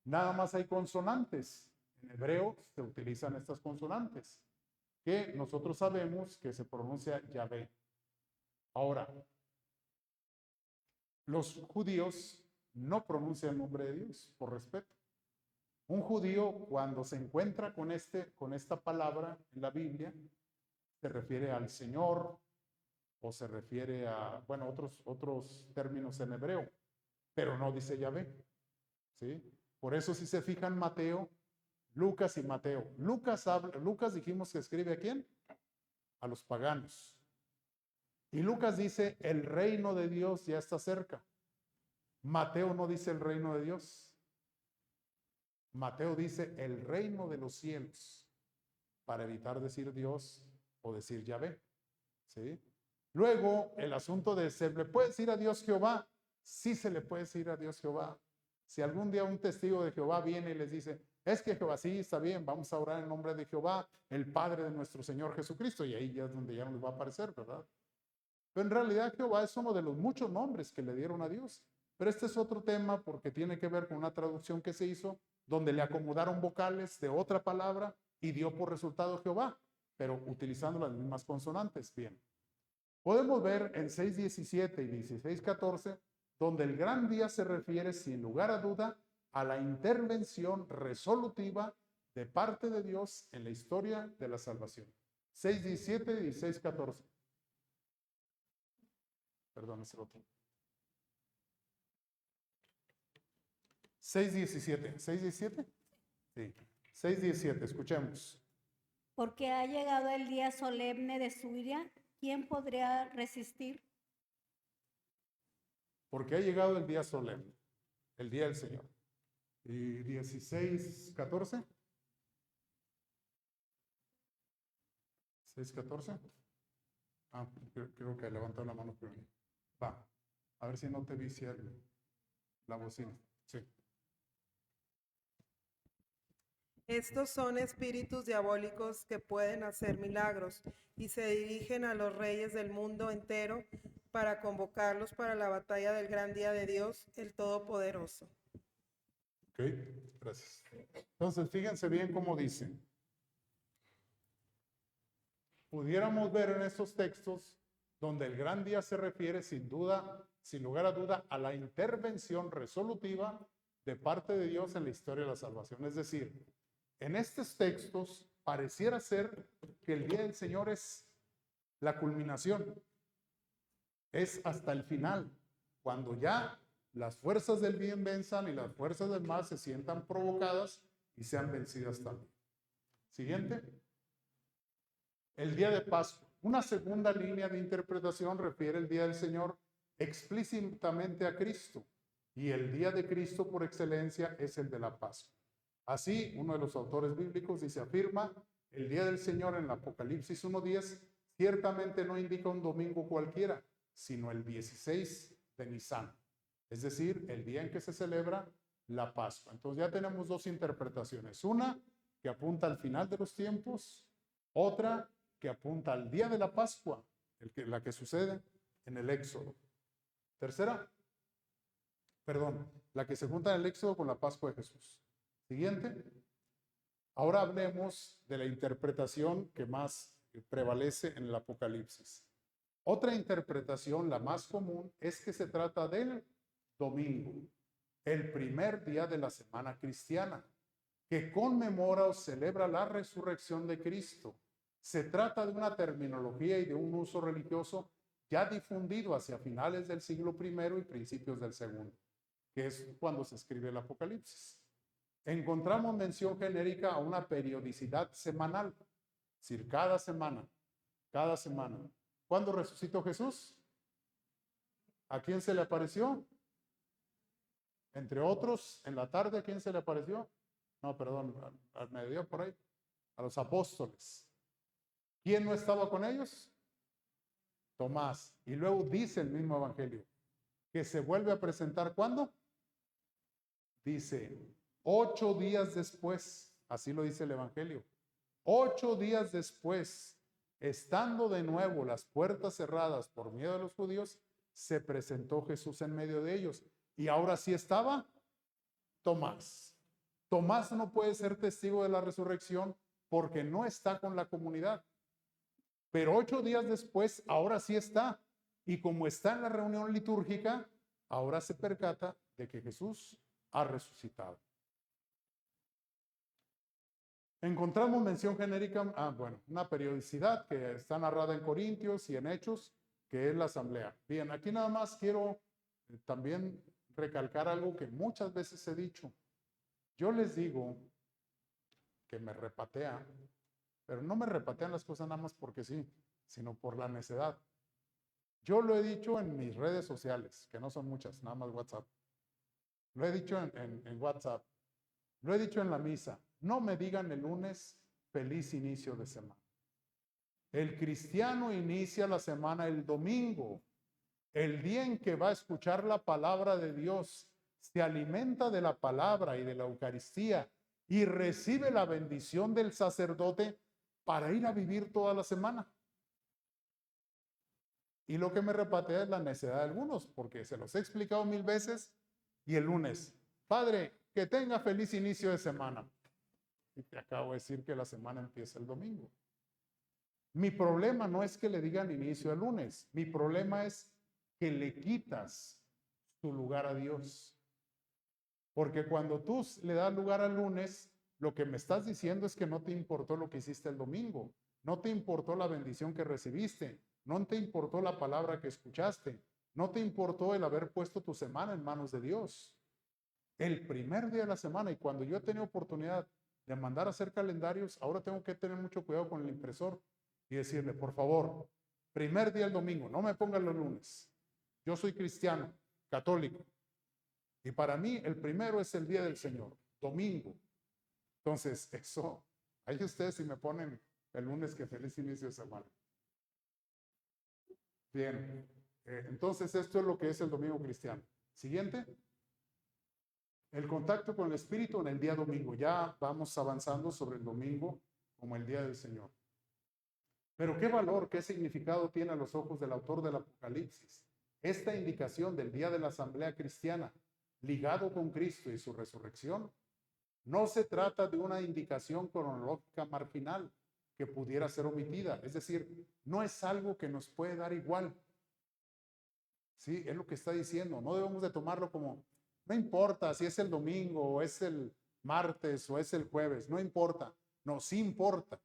Speaker 1: nada más hay consonantes. En hebreo se utilizan estas consonantes, que nosotros sabemos que se pronuncia Yahvé. Ahora, los judíos no pronuncian el nombre de Dios por respeto. Un judío cuando se encuentra con esta palabra en la Biblia, se refiere al Señor o se refiere a, bueno, otros términos en hebreo, pero no dice Yahvé. ¿Sí? Por eso si se fijan Mateo, Lucas y Mateo. Lucas dijimos que escribe ¿a quién? A los paganos. Y Lucas dice, el reino de Dios ya está cerca. Mateo no dice el reino de Dios. Mateo dice el reino de los cielos, para evitar decir Dios o decir Yahvé. ¿Sí? Luego, el asunto de, ¿se le puede decir a Dios Jehová? Sí se le puede decir a Dios Jehová. Si algún día un testigo de Jehová viene y les dice, es que Jehová, sí, está bien, vamos a orar en nombre de Jehová, el Padre de nuestro Señor Jesucristo, y ahí ya es donde ya nos va a aparecer, ¿verdad? Pero en realidad Jehová es uno de los muchos nombres que le dieron a Dios. Pero este es otro tema porque tiene que ver con una traducción que se hizo donde le acomodaron vocales de otra palabra y dio por resultado Jehová, pero utilizando las mismas consonantes. Bien. Podemos ver en 6:17 y 16:14 donde el gran día se refiere sin lugar a duda a la intervención resolutiva de parte de Dios en la historia de la salvación. 6:17 y 16:14. Perdón, es el otro. 6:17. ¿6:17? Sí. 6:17, escuchemos.
Speaker 5: Porque ha llegado el día solemne de su ira, ¿quién podría resistir?
Speaker 1: Porque ha llegado el día solemne, el día del Señor. Y 16:14. 6:14. Ah, creo que levantó la mano primero. Va, a ver si no te vicia la bocina. Sí.
Speaker 6: Estos son espíritus diabólicos que pueden hacer milagros y se dirigen a los reyes del mundo entero para convocarlos para la batalla del gran día de Dios, el Todopoderoso.
Speaker 1: Ok, gracias. Entonces, fíjense bien cómo dice. Pudiéramos ver en estos textos donde el gran día se refiere sin duda, sin lugar a duda, a la intervención resolutiva de parte de Dios en la historia de la salvación. Es decir, en estos textos pareciera ser que el día del Señor es la culminación, es hasta el final, cuando ya las fuerzas del bien venzan y las fuerzas del mal se sientan provocadas y sean vencidas también. Siguiente. El día de Pascua. Una segunda línea de interpretación refiere el día del Señor explícitamente a Cristo, y el día de Cristo por excelencia es el de la Pascua. Así, uno de los autores bíblicos dice, afirma, el día del Señor en el Apocalipsis 1:10 ciertamente no indica un domingo cualquiera, sino el 16 de Nisan, es decir, el día en que se celebra la Pascua. Entonces ya tenemos dos interpretaciones, una que apunta al final de los tiempos, otra que apunta al día de la Pascua, la que sucede en el Éxodo. Tercera, la que se junta en el Éxodo con la Pascua de Jesús. Siguiente. Ahora hablemos de la interpretación que más prevalece en el Apocalipsis. Otra interpretación, la más común, es que se trata del domingo. el primer día de la semana cristiana, que conmemora o celebra la resurrección de Cristo. Se trata de una terminología y de un uso religioso ya difundido hacia finales del siglo I y principios del segundo, que es cuando se escribe el Apocalipsis. Encontramos mención genérica a una periodicidad semanal, es decir, cada semana. ¿Cuándo resucitó Jesús? ¿A quién se le apareció? Entre otros, en la tarde, ¿a quién se le apareció? No, perdón, al mediodía por ahí, a los apóstoles. ¿Quién no estaba con ellos? Tomás. Y luego dice el mismo evangelio que se vuelve a presentar ¿cuándo? Dice 8 días después, así lo dice el evangelio. 8 días después, estando de nuevo las puertas cerradas por miedo de los judíos, se presentó Jesús en medio de ellos. Y ahora sí estaba Tomás. Tomás no puede ser testigo de la resurrección porque no está con la comunidad. Pero 8 días después, ahora sí está. Y como está en la reunión litúrgica, ahora se percata de que Jesús ha resucitado. Encontramos mención genérica, una periodicidad que está narrada en Corintios y en Hechos, que es la asamblea. Bien, aquí nada más quiero también recalcar algo que muchas veces he dicho. Yo les digo que me repatean, pero no me repatean las cosas nada más porque sí, sino por la necedad. Yo lo he dicho en mis redes sociales, que no son muchas, nada más WhatsApp. Lo he dicho en WhatsApp. Lo he dicho en la misa. No me digan el lunes feliz inicio de semana. El cristiano inicia la semana el domingo, el día en que va a escuchar la palabra de Dios, se alimenta de la palabra y de la Eucaristía y recibe la bendición del sacerdote para ir a vivir toda la semana. Y lo que me repatea es la necedad de algunos, porque se los he explicado 1000 veces y el lunes, Padre, que tenga feliz inicio de semana. Y te acabo de decir que la semana empieza el domingo. Mi problema no es que le digan inicio el lunes, mi problema es que le quitas tu lugar a Dios. Porque cuando tú le das lugar al lunes, lo que me estás diciendo es que no te importó lo que hiciste el domingo, no te importó la bendición que recibiste, no te importó la palabra que escuchaste, no te importó el haber puesto tu semana en manos de Dios. El primer día de la semana, y cuando yo he tenido oportunidad de mandar a hacer calendarios, ahora tengo que tener mucho cuidado con el impresor y decirle, por favor, primer día el domingo, no me pongan los lunes. Yo soy cristiano, católico, y para mí el primero es el día del Señor, domingo. Entonces, eso, ahí ustedes si me ponen el lunes, que feliz inicio de semana. Bien, entonces esto es lo que es el domingo cristiano. Siguiente. El contacto con el Espíritu en el día domingo. Ya vamos avanzando sobre el domingo como el día del Señor. Pero ¿qué valor, qué significado tiene a los ojos del autor del Apocalipsis esta indicación del día de la asamblea cristiana ligado con Cristo y su resurrección? No se trata de una indicación cronológica marginal que pudiera ser omitida. Es decir, no es algo que nos puede dar igual. Sí, es lo que está diciendo. No debemos de tomarlo como, no importa si es el domingo o es el martes o es el jueves, no importa. No, sí importa.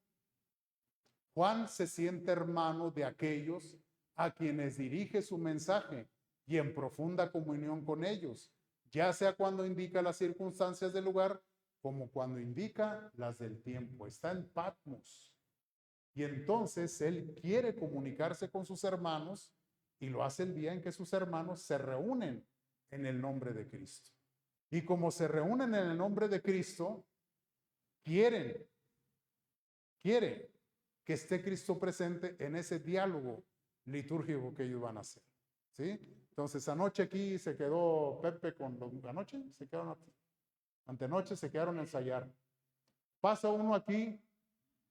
Speaker 1: Juan se siente hermano de aquellos a quienes dirige su mensaje y en profunda comunión con ellos, ya sea cuando indica las circunstancias del lugar como cuando indica las del tiempo. Está en Patmos. Y entonces él quiere comunicarse con sus hermanos y lo hace el día en que sus hermanos se reúnen en el nombre de Cristo. Y como se reúnen en el nombre de Cristo, quiere que esté Cristo presente en ese diálogo litúrgico que ellos van a hacer. ¿Sí? Entonces anoche aquí se quedó Pepe con los, anoche se quedaron, antenoche se quedaron a ensayar. Pasa uno aquí,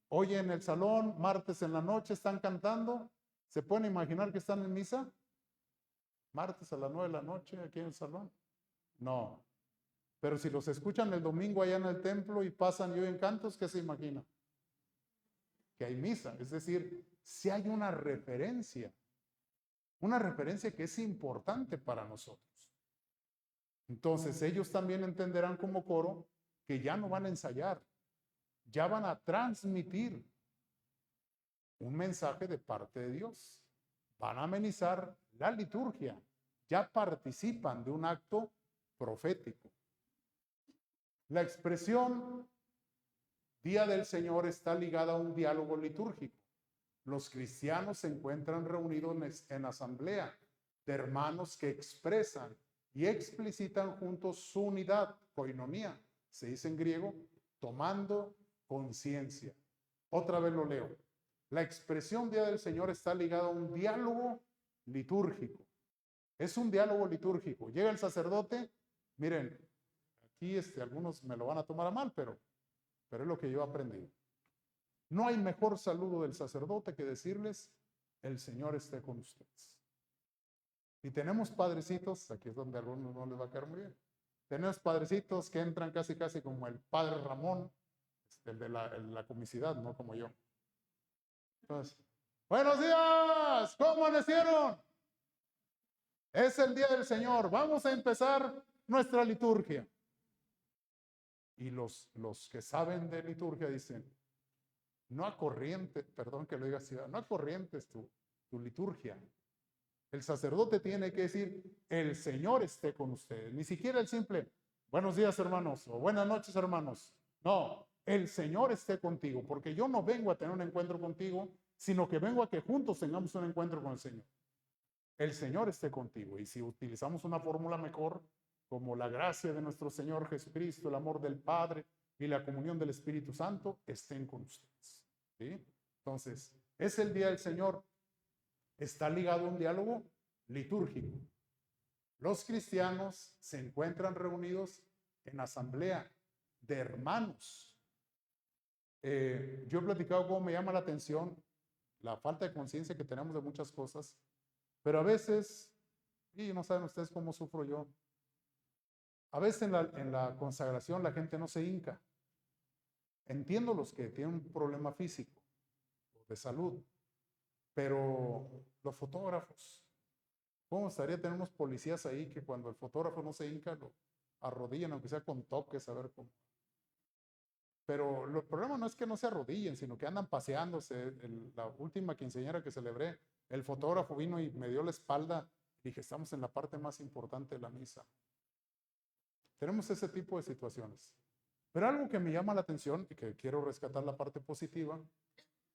Speaker 1: oye en el salón, martes en la noche están cantando, ¿se pueden imaginar que están en misa? Martes a las 9 de la noche aquí en el salón. No. Pero si los escuchan el domingo allá en el templo y pasan y oyen cantos, ¿qué se imagina? Que hay misa. Es decir, si hay una referencia que es importante para nosotros. Entonces ellos también entenderán como coro que ya no van a ensayar, ya van a transmitir un mensaje de parte de Dios. Van a amenizar la liturgia, ya participan de un acto profético. La expresión Día del Señor está ligada a un diálogo litúrgico. Los cristianos se encuentran reunidos en asamblea de hermanos que expresan y explicitan juntos su unidad, koinonía, se dice en griego, tomando conciencia. Otra vez lo leo. La expresión Día del Señor está ligada a un diálogo litúrgico. Es un diálogo litúrgico. Llega el sacerdote, miren, aquí algunos me lo van a tomar a mal, pero es lo que yo he aprendido. No hay mejor saludo del sacerdote que decirles, el Señor esté con ustedes. Y tenemos padrecitos, aquí es donde a algunos no les va a caer muy bien. Tenemos padrecitos que entran casi como el padre Ramón, el de la comicidad, no como yo. Entonces, buenos días, ¿cómo amanecieron? Es el día del Señor, vamos a empezar nuestra liturgia. Y los que saben de liturgia dicen, no acorrientes, perdón que lo diga así, no acorrientes tu liturgia. El sacerdote tiene que decir, el Señor esté con ustedes. Ni siquiera el simple, buenos días hermanos, o buenas noches hermanos. No, el Señor esté contigo, porque yo no vengo a tener un encuentro contigo, sino que vengo a que juntos tengamos un encuentro con el Señor. El Señor esté contigo. Y si utilizamos una fórmula mejor, como la gracia de nuestro Señor Jesucristo, el amor del Padre y la comunión del Espíritu Santo, estén con ustedes. ¿Sí? Entonces, es el día del Señor. Está ligado a un diálogo litúrgico. Los cristianos se encuentran reunidos en asamblea de hermanos. Yo he platicado cómo me llama la atención la falta de conciencia que tenemos de muchas cosas, pero a veces, y no saben ustedes cómo sufro yo, a veces en la consagración la gente no se hinca. Entiendo los que tienen un problema físico o de salud, pero los fotógrafos, ¿cómo estaría tener unos policías ahí que cuando el fotógrafo no se hinca lo arrodillan, aunque sea con toques, a ver cómo? Pero el problema no es que no se arrodillen, sino que andan paseándose. La última quinceañera que celebré, el fotógrafo vino y me dio la espalda. Dije, estamos en la parte más importante de la misa. Tenemos ese tipo de situaciones. Pero algo que me llama la atención y que quiero rescatar la parte positiva,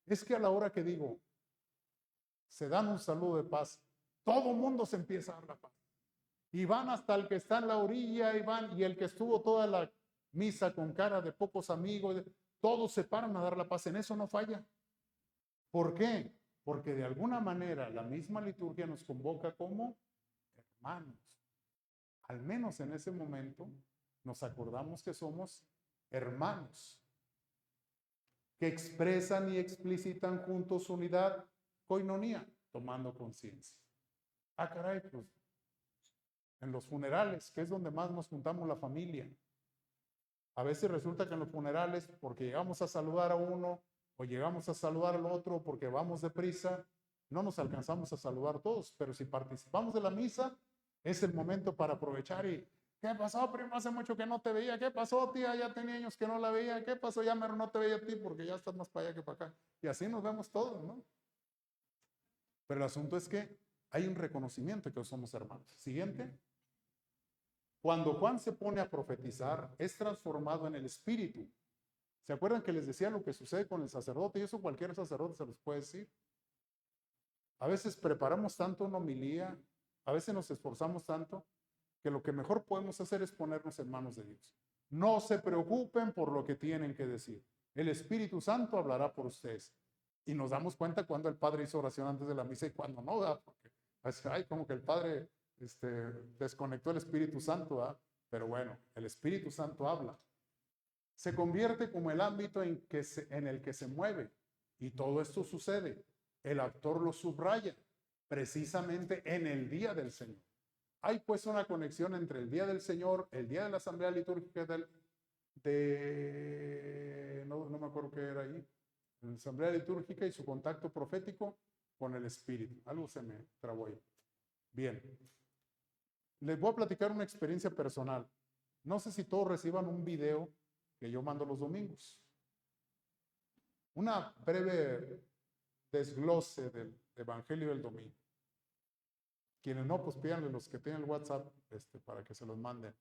Speaker 1: es que a la hora que digo, se dan un saludo de paz, todo el mundo se empieza a dar la paz. Y van hasta el que está en la orilla, y el que estuvo toda la misa con cara de pocos amigos, todos se paran a dar la paz. En eso no falla. ¿Por qué? Porque de alguna manera la misma liturgia nos convoca como hermanos. Al menos en ese momento nos acordamos que somos hermanos, que expresan y explicitan juntos su unidad, koinonía, tomando conciencia. Ah, caray, pues en los funerales, que es donde más nos juntamos la familia. A veces resulta que en los funerales, porque llegamos a saludar a uno o llegamos a saludar al otro porque vamos deprisa, no nos alcanzamos a saludar todos, pero si participamos de la misa, es el momento para aprovechar y, ¿qué pasó, primo? Hace mucho que no te veía. ¿Qué pasó, tía? Ya tenía años que no la veía. ¿Qué pasó? Ya no te veía a ti porque ya estás más para allá que para acá. Y así nos vemos todos, ¿no? Pero el asunto es que hay un reconocimiento de que somos hermanos. Siguiente. Cuando Juan se pone a profetizar, es transformado en el Espíritu. ¿Se acuerdan que les decía lo que sucede con el sacerdote? Y eso cualquier sacerdote se los puede decir. A veces preparamos tanto una homilía, a veces nos esforzamos tanto, que lo que mejor podemos hacer es ponernos en manos de Dios. No se preocupen por lo que tienen que decir. El Espíritu Santo hablará por ustedes. Y nos damos cuenta cuando el Padre hizo oración antes de la misa y cuando no, ¿verdad? Porque hay como que el Padre desconectó el Espíritu Santo, ¿verdad? Pero bueno, el Espíritu Santo habla. Se convierte como el ámbito en el que se mueve. Y todo esto sucede. El autor lo subraya precisamente en el día del Señor. Hay pues una conexión entre el día del Señor, el día de la asamblea litúrgica no me acuerdo qué era ahí, la asamblea litúrgica y su contacto profético con el Espíritu. Algo se me trabó ahí. Bien. Les voy a platicar una experiencia personal. No sé si todos reciban un video que yo mando los domingos. Una breve desglose del Evangelio del domingo. Quienes no, pues pídanle los que tienen el WhatsApp para que se los manden.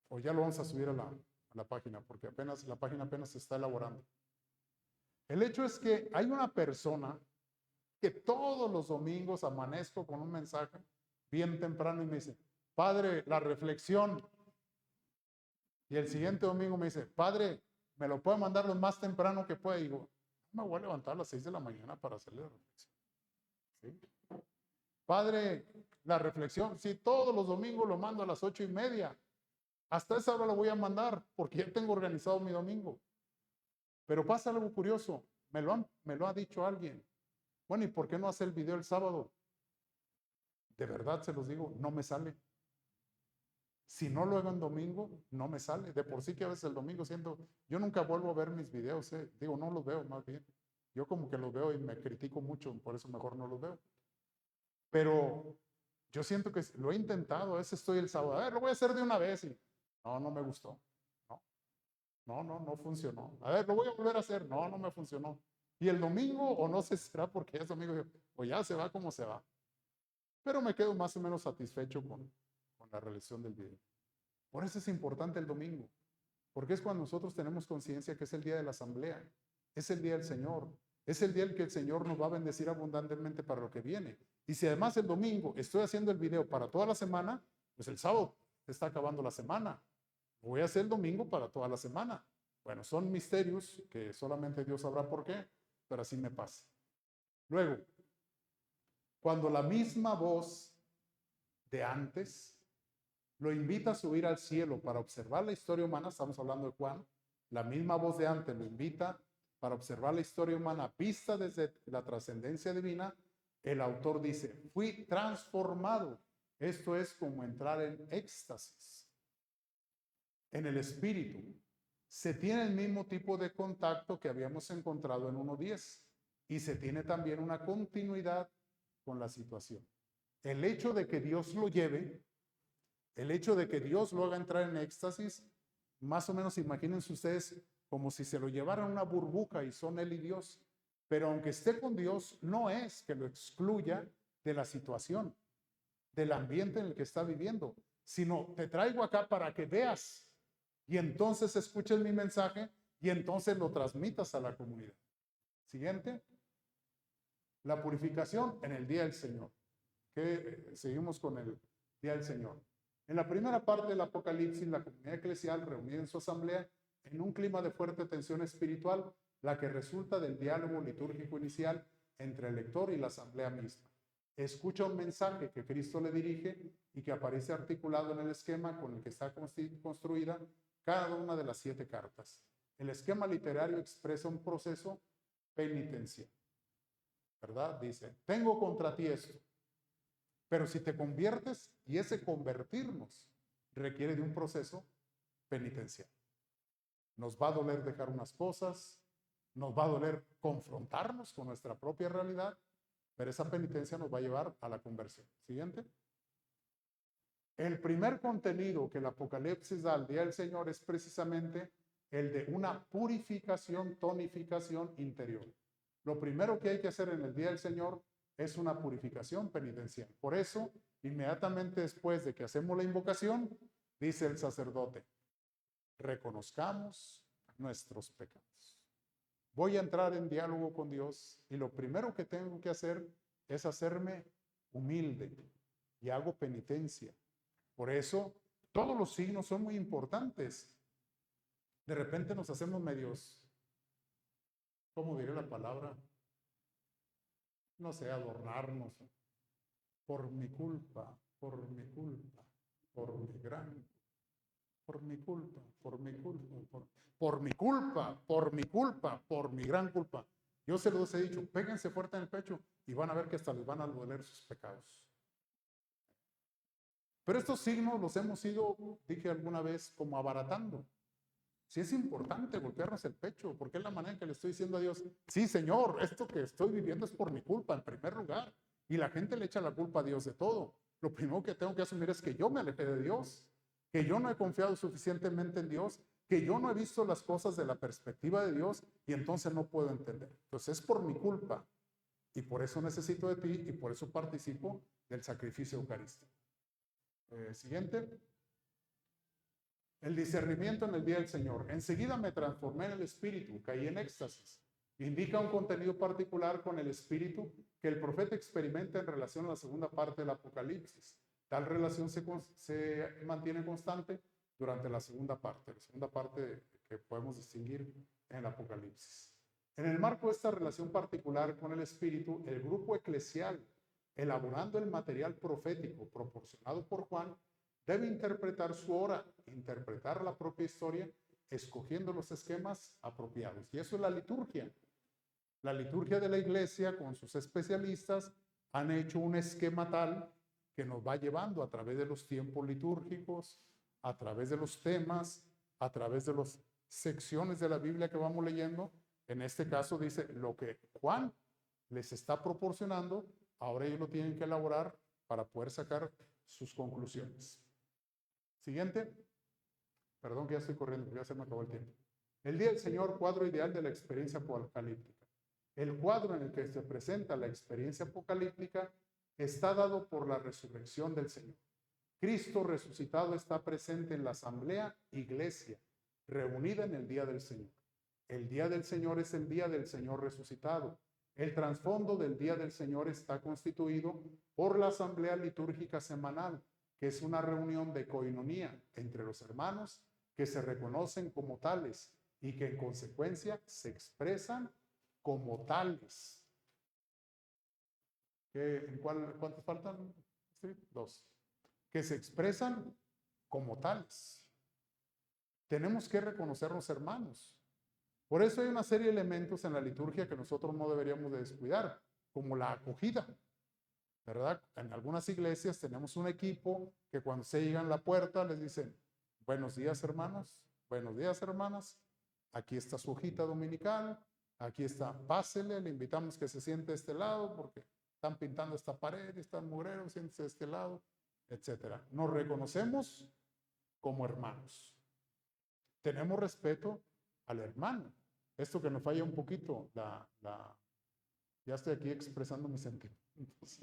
Speaker 1: O ya lo vamos a subir a la página, porque la página apenas se está elaborando. El hecho es que hay una persona que todos los domingos amanezco con un mensaje bien temprano y me dice, Padre, la reflexión. Y el siguiente domingo me dice, Padre, ¿me lo puede mandar lo más temprano que pueda? Y digo, me voy a levantar a las 6 de la mañana para hacerle la reflexión. ¿Sí? Padre, la reflexión, sí, todos los domingos lo mando a las 8:30. Hasta esa hora lo voy a mandar porque ya tengo organizado mi domingo. Pero pasa algo curioso, me lo ha dicho alguien. Bueno, ¿y por qué no hace el video el sábado? De verdad se los digo, no me sale. Si no lo hago en domingo, no me sale. De por sí que a veces el domingo yo nunca vuelvo a ver mis videos, digo, no los veo más bien. Yo como que los veo y me critico mucho, por eso mejor no los veo. Pero yo siento que lo he intentado, a veces estoy el sábado, a ver, lo voy a hacer de una vez y no me gustó. No funcionó. A ver, lo voy a volver a hacer. No me funcionó. Y el domingo, o no sé si será porque es domingo, o ya se va como se va. Pero me quedo más o menos satisfecho con la realización del video. Por eso es importante el domingo, porque es cuando nosotros tenemos conciencia que es el día de la asamblea, es el día del Señor, es el día en que el Señor nos va a bendecir abundantemente para lo que viene. Y si además el domingo estoy haciendo el video para toda la semana, pues el sábado está acabando la semana. Voy a hacer el domingo para toda la semana. Bueno, son misterios que solamente Dios sabrá por qué, pero así me pasa. Luego, cuando la misma voz de antes lo invita a subir al cielo para observar la historia humana, estamos hablando de Juan, la misma voz de antes lo invita para observar la historia humana vista desde la trascendencia divina, el autor dice, fui transformado. Esto es como entrar en éxtasis. En el espíritu se tiene el mismo tipo de contacto que habíamos encontrado en 1:10 y se tiene también una continuidad con la situación. El hecho de que Dios lo lleve, el hecho de que Dios lo haga entrar en éxtasis, más o menos imagínense ustedes como si se lo llevaran una burbuja y son él y Dios, pero aunque esté con Dios, no es que lo excluya de la situación, del ambiente en el que está viviendo, sino te traigo acá para que veas y entonces escuches mi mensaje y entonces lo transmitas a la comunidad. Siguiente. La purificación en el día del Señor. Que seguimos con el día del Señor. En la primera parte del Apocalipsis, la comunidad eclesial reunida en su asamblea en un clima de fuerte tensión espiritual, la que resulta del diálogo litúrgico inicial entre el lector y la asamblea misma. Escucha un mensaje que Cristo le dirige y que aparece articulado en el esquema con el que está construida cada una de las 7 cartas. El esquema literario expresa un proceso penitencial, ¿verdad? Dice, tengo contra ti esto, pero si te conviertes, y ese convertirnos requiere de un proceso penitencial. Nos va a doler dejar unas cosas, nos va a doler confrontarnos con nuestra propia realidad, pero esa penitencia nos va a llevar a la conversión. Siguiente. El primer contenido que el Apocalipsis da al día del Señor es precisamente el de una purificación, tonificación interior. Lo primero que hay que hacer en el día del Señor es una purificación penitencial. Por eso, inmediatamente después de que hacemos la invocación, dice el sacerdote, reconozcamos nuestros pecados. Voy a entrar en diálogo con Dios y lo primero que tengo que hacer es hacerme humilde y hago penitencia. Por eso, todos los signos son muy importantes. De repente nos hacemos medios, ¿cómo diré la palabra? No sé, adornarnos. Por mi culpa, por mi culpa, por mi gran, por mi culpa, por mi culpa, por mi culpa, por mi culpa, por mi gran culpa. Yo se los he dicho, péguense fuerte en el pecho y van a ver que hasta les van a doler sus pecados. Pero estos signos los hemos ido, dije alguna vez, como abaratando. Sí es importante golpearnos el pecho, porque es la manera en que le estoy diciendo a Dios, sí, Señor, esto que estoy viviendo es por mi culpa, en primer lugar. Y la gente le echa la culpa a Dios de todo. lo primero que tengo que asumir es que yo me alejé de Dios, que yo no he confiado suficientemente en Dios, que yo no he visto las cosas de la perspectiva de Dios y entonces no puedo entender. Entonces es por mi culpa y por eso necesito de ti y por eso participo del sacrificio eucarístico. Siguiente. El discernimiento en el día del Señor. Enseguida me transformé en el Espíritu, caí en éxtasis. Indica un contenido particular con el Espíritu que el profeta experimenta en relación a la segunda parte del Apocalipsis. Tal relación se mantiene constante durante la segunda parte que podemos distinguir en el Apocalipsis. En el marco de esta relación particular con el Espíritu, el grupo eclesial, elaborando el material profético proporcionado por Juan, debe interpretar su hora, interpretar la propia historia, escogiendo los esquemas apropiados. Y eso es la liturgia. La liturgia de la iglesia, con sus especialistas, han hecho un esquema tal que nos va llevando a través de los tiempos litúrgicos, a través de los temas, a través de las secciones de la Biblia que vamos leyendo. En este caso dice, lo que Juan les está proporcionando, ahora ellos lo tienen que elaborar para poder sacar sus conclusiones. Siguiente. Perdón que ya estoy corriendo, ya se me acabó el tiempo. El día del Señor, cuadro ideal de la experiencia apocalíptica. El cuadro en el que se presenta la experiencia apocalíptica está dado por la resurrección del Señor. Cristo resucitado está presente en la asamblea iglesia, reunida en el día del Señor. El día del Señor es el día del Señor resucitado. El trasfondo del día del Señor está constituido por la asamblea litúrgica semanal, que es una reunión de coinonía entre los hermanos que se reconocen como tales y que en consecuencia se expresan como tales. ¿Cuántos faltan? ¿Sí? 2. Que se expresan como tales. Tenemos que reconocernos hermanos. Por eso hay una serie de elementos en la liturgia que nosotros no deberíamos de descuidar, como la acogida, ¿verdad? En algunas iglesias tenemos un equipo que cuando se llegan a la puerta les dicen, buenos días hermanos, buenos días hermanas, aquí está su hojita dominical, aquí está, pásele, le invitamos que se siente a este lado porque están pintando esta pared, están mugreros, siéntese de este lado, etcétera. Nos reconocemos como hermanos. Tenemos respeto al hermano. Esto que nos falla un poquito, ya estoy aquí expresando mis sentimientos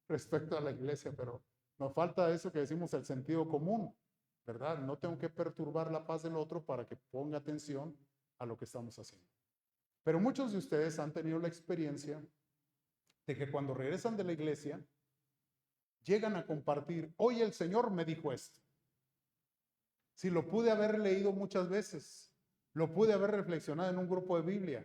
Speaker 1: respecto a la iglesia, pero nos falta eso que decimos el sentido común, ¿verdad? No tengo que perturbar la paz del otro para que ponga atención a lo que estamos haciendo. Pero muchos de ustedes han tenido la experiencia de que cuando regresan de la iglesia, llegan a compartir, hoy el Señor me dijo esto. Si lo pude haber leído muchas veces, lo pude haber reflexionado en un grupo de Biblia,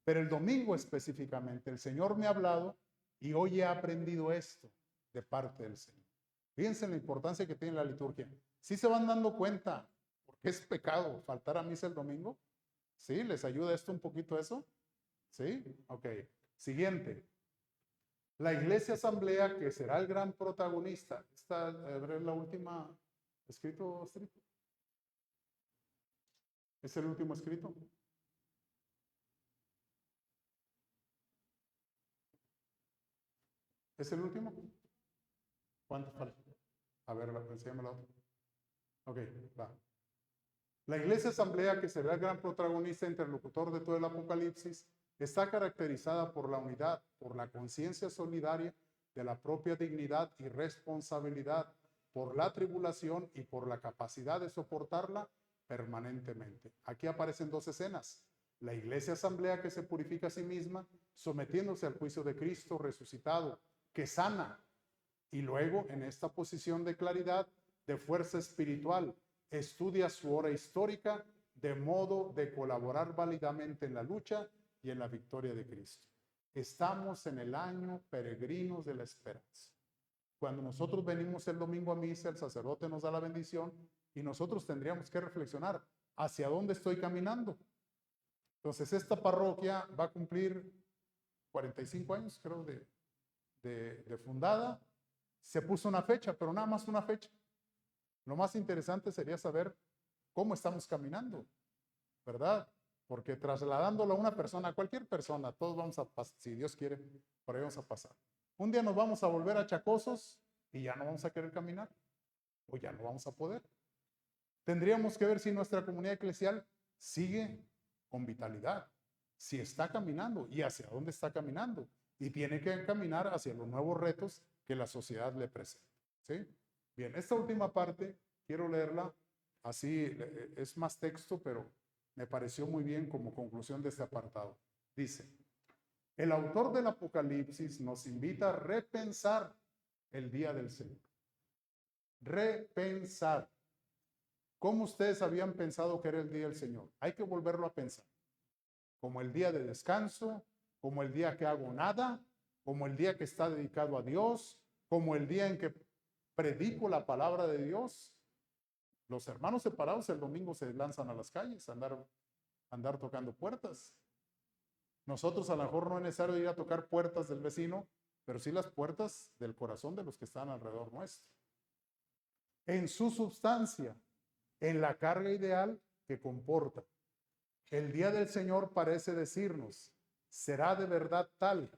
Speaker 1: pero el domingo específicamente, el Señor me ha hablado y hoy he aprendido esto de parte del Señor. Fíjense en la importancia que tiene la liturgia. ¿Sí se van dando cuenta por qué es pecado faltar a misa el domingo? ¿Sí? ¿Les ayuda esto un poquito eso? ¿Sí? Ok. Siguiente. La iglesia asamblea, que será el gran protagonista. Esta es la última escrito. ¿Es el último escrito? ¿Es el último? ¿Cuántos faltan? A ver, enséñame la otra. Ok, va. La iglesia asamblea, que será el gran protagonista e interlocutor de todo el Apocalipsis, está caracterizada por la unidad, por la conciencia solidaria de la propia dignidad y responsabilidad, por la tribulación y por la capacidad de soportarla permanentemente. Aquí aparecen dos escenas. La iglesia asamblea que se purifica a sí misma, sometiéndose al juicio de Cristo resucitado, que sana. Y luego, en esta posición de claridad, de fuerza espiritual, estudia su hora histórica de modo de colaborar válidamente en la lucha y en la victoria de Cristo. Estamos en el año peregrinos de la esperanza. Cuando nosotros venimos el domingo a misa, el sacerdote nos da la bendición y nosotros tendríamos que reflexionar hacia dónde estoy caminando. Entonces, esta parroquia va a cumplir 45 años, creo, de fundada. Se puso una fecha, pero nada más una fecha. Lo más interesante sería saber cómo estamos caminando, ¿verdad? Porque trasladándolo a una persona, a cualquier persona, todos vamos a pasar, si Dios quiere, por ahí vamos a pasar. Un día nos vamos a volver achacosos y ya no vamos a querer caminar o ya no vamos a poder. Tendríamos que ver si nuestra comunidad eclesial sigue con vitalidad, si está caminando y hacia dónde está caminando. Y tiene que caminar hacia los nuevos retos que la sociedad le presenta. ¿Sí? Bien, esta última parte quiero leerla así, es más texto, pero me pareció muy bien como conclusión de este apartado. Dice, el autor del Apocalipsis nos invita a repensar el día del Señor. Repensar. ¿Cómo ustedes habían pensado que era el día del Señor? Hay que volverlo a pensar. Como el día de descanso, como el día que hago nada, como el día que está dedicado a Dios, como el día en que predico la palabra de Dios. Los hermanos separados el domingo se lanzan a las calles a andar tocando puertas. Nosotros a lo mejor no es necesario ir a tocar puertas del vecino, pero sí las puertas del corazón de los que están alrededor nuestro. En su substancia, en la carga ideal que comporta. El día del Señor parece decirnos, será de verdad tal,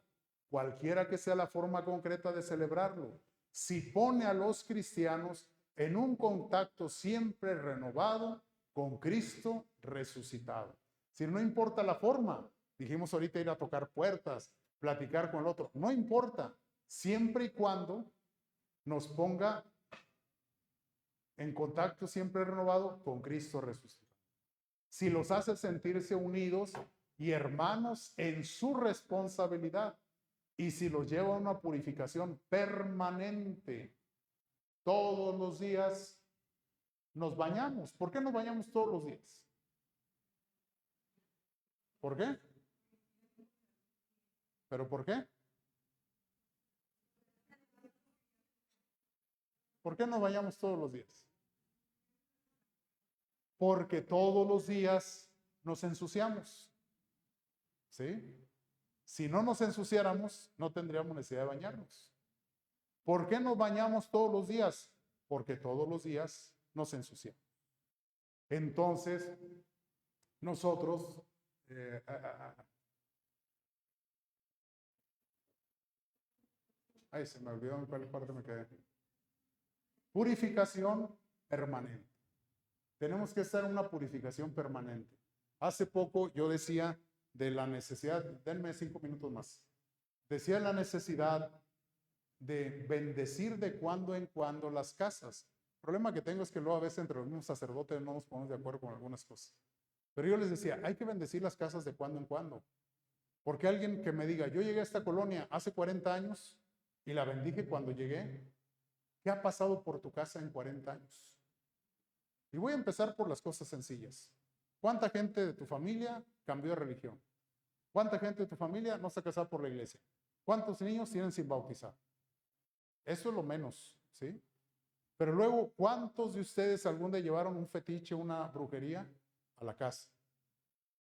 Speaker 1: cualquiera que sea la forma concreta de celebrarlo, si pone a los cristianos en un contacto siempre renovado con Cristo resucitado. Si no importa la forma, dijimos ahorita ir a tocar puertas, platicar con el otro, no importa, siempre y cuando nos ponga en contacto siempre renovado con Cristo resucitado. Si los hace sentirse unidos y hermanos en su responsabilidad, y si los lleva a una purificación permanente, todos los días nos bañamos. ¿Por qué nos bañamos todos los días? ¿Por qué? ¿Pero por qué? ¿Por qué nos bañamos todos los días? Porque todos los días nos ensuciamos. ¿Sí? Si no nos ensuciáramos, no tendríamos necesidad de bañarnos. ¿Por qué nos bañamos todos los días? Porque todos los días nos ensuciamos. Entonces, nosotros, ay, se me olvidó en cuál parte me quedé. Purificación permanente. Tenemos que estar en una purificación permanente. Hace poco yo decía de la necesidad, denme 5 minutos más, decía la necesidad de bendecir de cuando en cuando las casas. El problema que tengo es que luego a veces entre los mismos sacerdotes no nos ponemos de acuerdo con algunas cosas. Pero yo les decía, hay que bendecir las casas de cuando en cuando. Porque alguien que me diga, yo llegué a esta colonia hace 40 años y la bendije cuando llegué, ¿qué ha pasado por tu casa en 40 años? Y voy a empezar por las cosas sencillas. ¿Cuánta gente de tu familia cambió de religión? ¿Cuánta gente de tu familia no se ha casado por la iglesia? ¿Cuántos niños tienen sin bautizar? Eso es lo menos, ¿sí? Pero luego, ¿cuántos de ustedes algún día llevaron un fetiche, una brujería a la casa?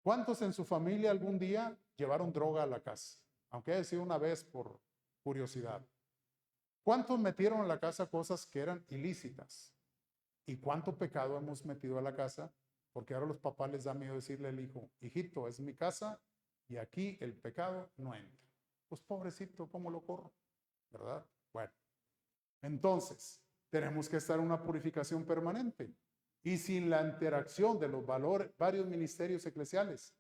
Speaker 1: ¿Cuántos en su familia algún día llevaron droga a la casa? Aunque haya sido una vez por curiosidad. ¿Cuántos metieron a la casa cosas que eran ilícitas? ¿Y cuánto pecado hemos metido a la casa? Porque ahora los papás les da miedo decirle al hijo, hijito, es mi casa y aquí el pecado no entra. Pues pobrecito, ¿cómo lo corro? ¿Verdad? Bueno, entonces tenemos que estar en una purificación permanente y sin la interacción de los varios ministerios eclesiales,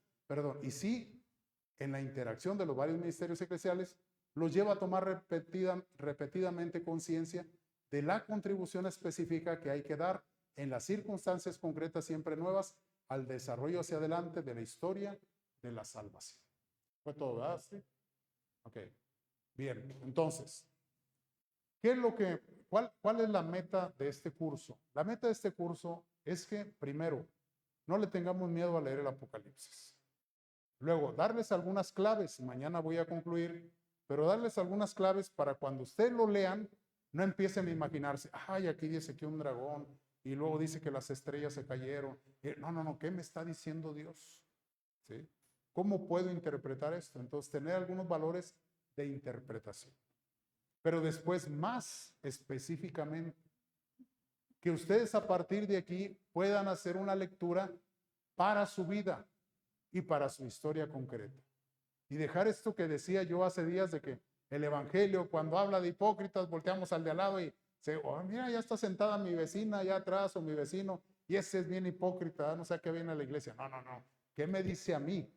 Speaker 1: y sí, en la interacción de los varios ministerios eclesiales, los lleva a tomar repetidamente conciencia de la contribución específica que hay que dar en las circunstancias concretas siempre nuevas al desarrollo hacia adelante de la historia de la salvación. ¿Fue todo, verdad? ¿Sí? Ok. Bien, entonces, ¿cuál es la meta de este curso? La meta de este curso es que, primero, no le tengamos miedo a leer el Apocalipsis. Luego, darles algunas claves, mañana voy a concluir, pero darles algunas claves para cuando ustedes lo lean, no empiecen a imaginarse, ay, aquí dice que un dragón, y luego dice que las estrellas se cayeron. No, ¿qué me está diciendo Dios? ¿Sí? ¿Cómo puedo interpretar esto? Entonces, tener algunos valores de interpretación. Pero después, más específicamente, que ustedes a partir de aquí puedan hacer una lectura para su vida y para su historia concreta. Y dejar esto que decía yo hace días de que el evangelio, cuando habla de hipócritas, volteamos al de al lado y Oh, mira, ya está sentada mi vecina allá atrás o mi vecino, y ese es bien hipócrita, no sé a qué viene a la iglesia. No, no, no. ¿Qué me dice a mí?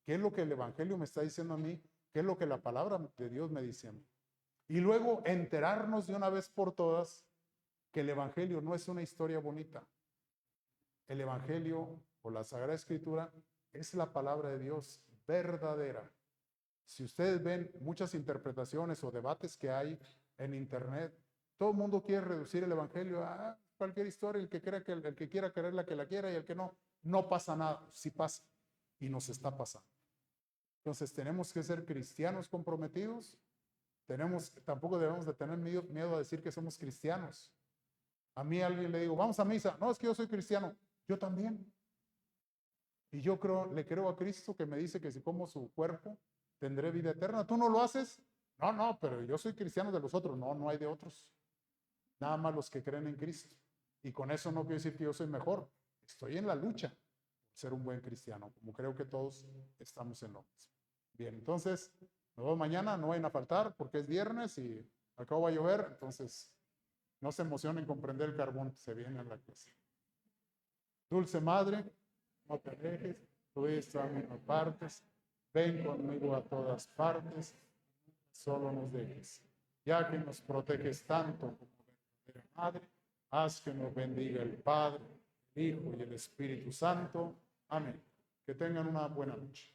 Speaker 1: ¿Qué es lo que el Evangelio me está diciendo a mí? ¿Qué es lo que la palabra de Dios me dice a mí? Y luego enterarnos de una vez por todas que el Evangelio no es una historia bonita. El Evangelio o la Sagrada Escritura es la palabra de Dios verdadera. Si ustedes ven muchas interpretaciones o debates que hay en internet, todo el mundo quiere reducir el Evangelio a cualquier historia, el que quiera creerla que la quiera y el que no, no pasa nada. Sí pasa y nos está pasando. Entonces tenemos que ser cristianos comprometidos. Tampoco debemos de tener miedo a decir que somos cristianos. A mí alguien le digo, vamos a misa. No, es que yo soy cristiano. Yo también. Y yo le creo a Cristo que me dice que si como su cuerpo, tendré vida eterna. ¿Tú no lo haces? No, no, pero yo soy cristiano de los otros. No, no hay de otros. Nada más los que creen en Cristo. Y con eso no quiero decir que yo soy mejor. Estoy en la lucha por ser un buen cristiano, como creo que todos estamos en lo mismo. Bien, entonces, nos vemos mañana. No vayan a faltar porque es viernes y acá va a llover. Entonces, no se emocionen con prender el carbón. Se viene a la clase. Dulce Madre, no te dejes. Tú estás en todas partes. Ven conmigo a todas partes. Solo nos dejes. Ya que nos proteges tanto como verdadera Madre, haz que nos bendiga el Padre, el Hijo y el Espíritu Santo. Amén. Que tengan una buena noche.